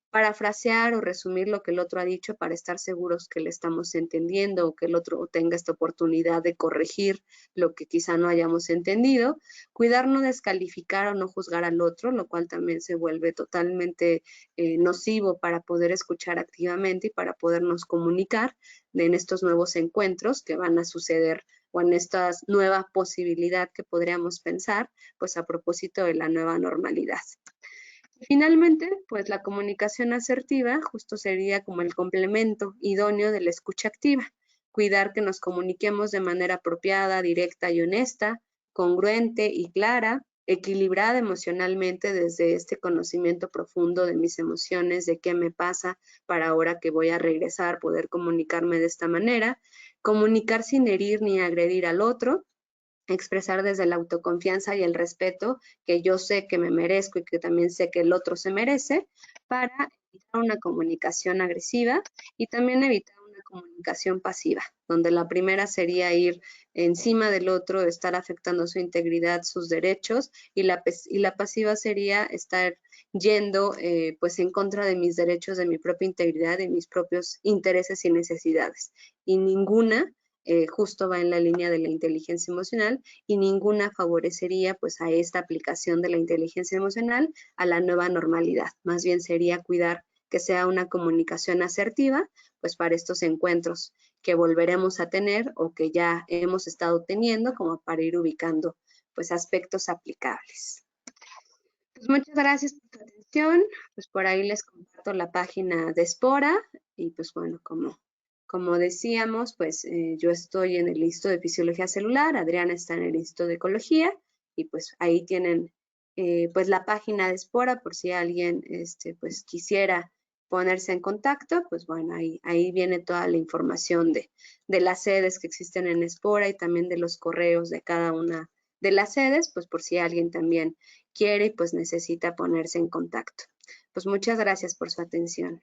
Parafrasear o resumir lo que el otro ha dicho para estar seguros que le estamos entendiendo o que el otro tenga esta oportunidad de corregir lo que quizá no hayamos entendido. Cuidar no descalificar o no juzgar al otro, lo cual también se vuelve totalmente nocivo para poder escuchar activamente y para podernos comunicar en estos nuevos encuentros que van a suceder o en esta nueva posibilidad que podríamos pensar, pues a propósito de la nueva normalidad. Finalmente, pues la comunicación asertiva justo sería como el complemento idóneo de la escucha activa. Cuidar que nos comuniquemos de manera apropiada, directa y honesta, congruente y clara, equilibrada emocionalmente desde este conocimiento profundo de mis emociones, de qué me pasa para ahora que voy a regresar, poder comunicarme de esta manera, comunicar sin herir ni agredir al otro, expresar desde la autoconfianza y el respeto que yo sé que me merezco y que también sé que el otro se merece, para evitar una comunicación agresiva y también evitar una comunicación pasiva, donde la primera sería ir encima del otro, estar afectando su integridad, sus derechos, y la pasiva sería estar yendo pues en contra de mis derechos, de mi propia integridad, de mis propios intereses y necesidades. Y ninguna justo va en la línea de la inteligencia emocional y ninguna favorecería pues a esta aplicación de la inteligencia emocional a la nueva normalidad. Más bien sería cuidar que sea una comunicación asertiva pues para estos encuentros que volveremos a tener o que ya hemos estado teniendo, como para ir ubicando pues aspectos aplicables. Pues muchas gracias por tu atención. Pues por ahí les comparto la página de Espora y pues bueno, como decíamos, pues yo estoy en el Instituto de Fisiología Celular, Adriana está en el Instituto de Ecología y pues ahí tienen pues la página de Espora por si alguien pues quisiera ponerse en contacto, pues bueno, ahí viene toda la información de las sedes que existen en Espora y también de los correos de cada una de las sedes, pues por si alguien también quiere y pues necesita ponerse en contacto. Pues muchas gracias por su atención.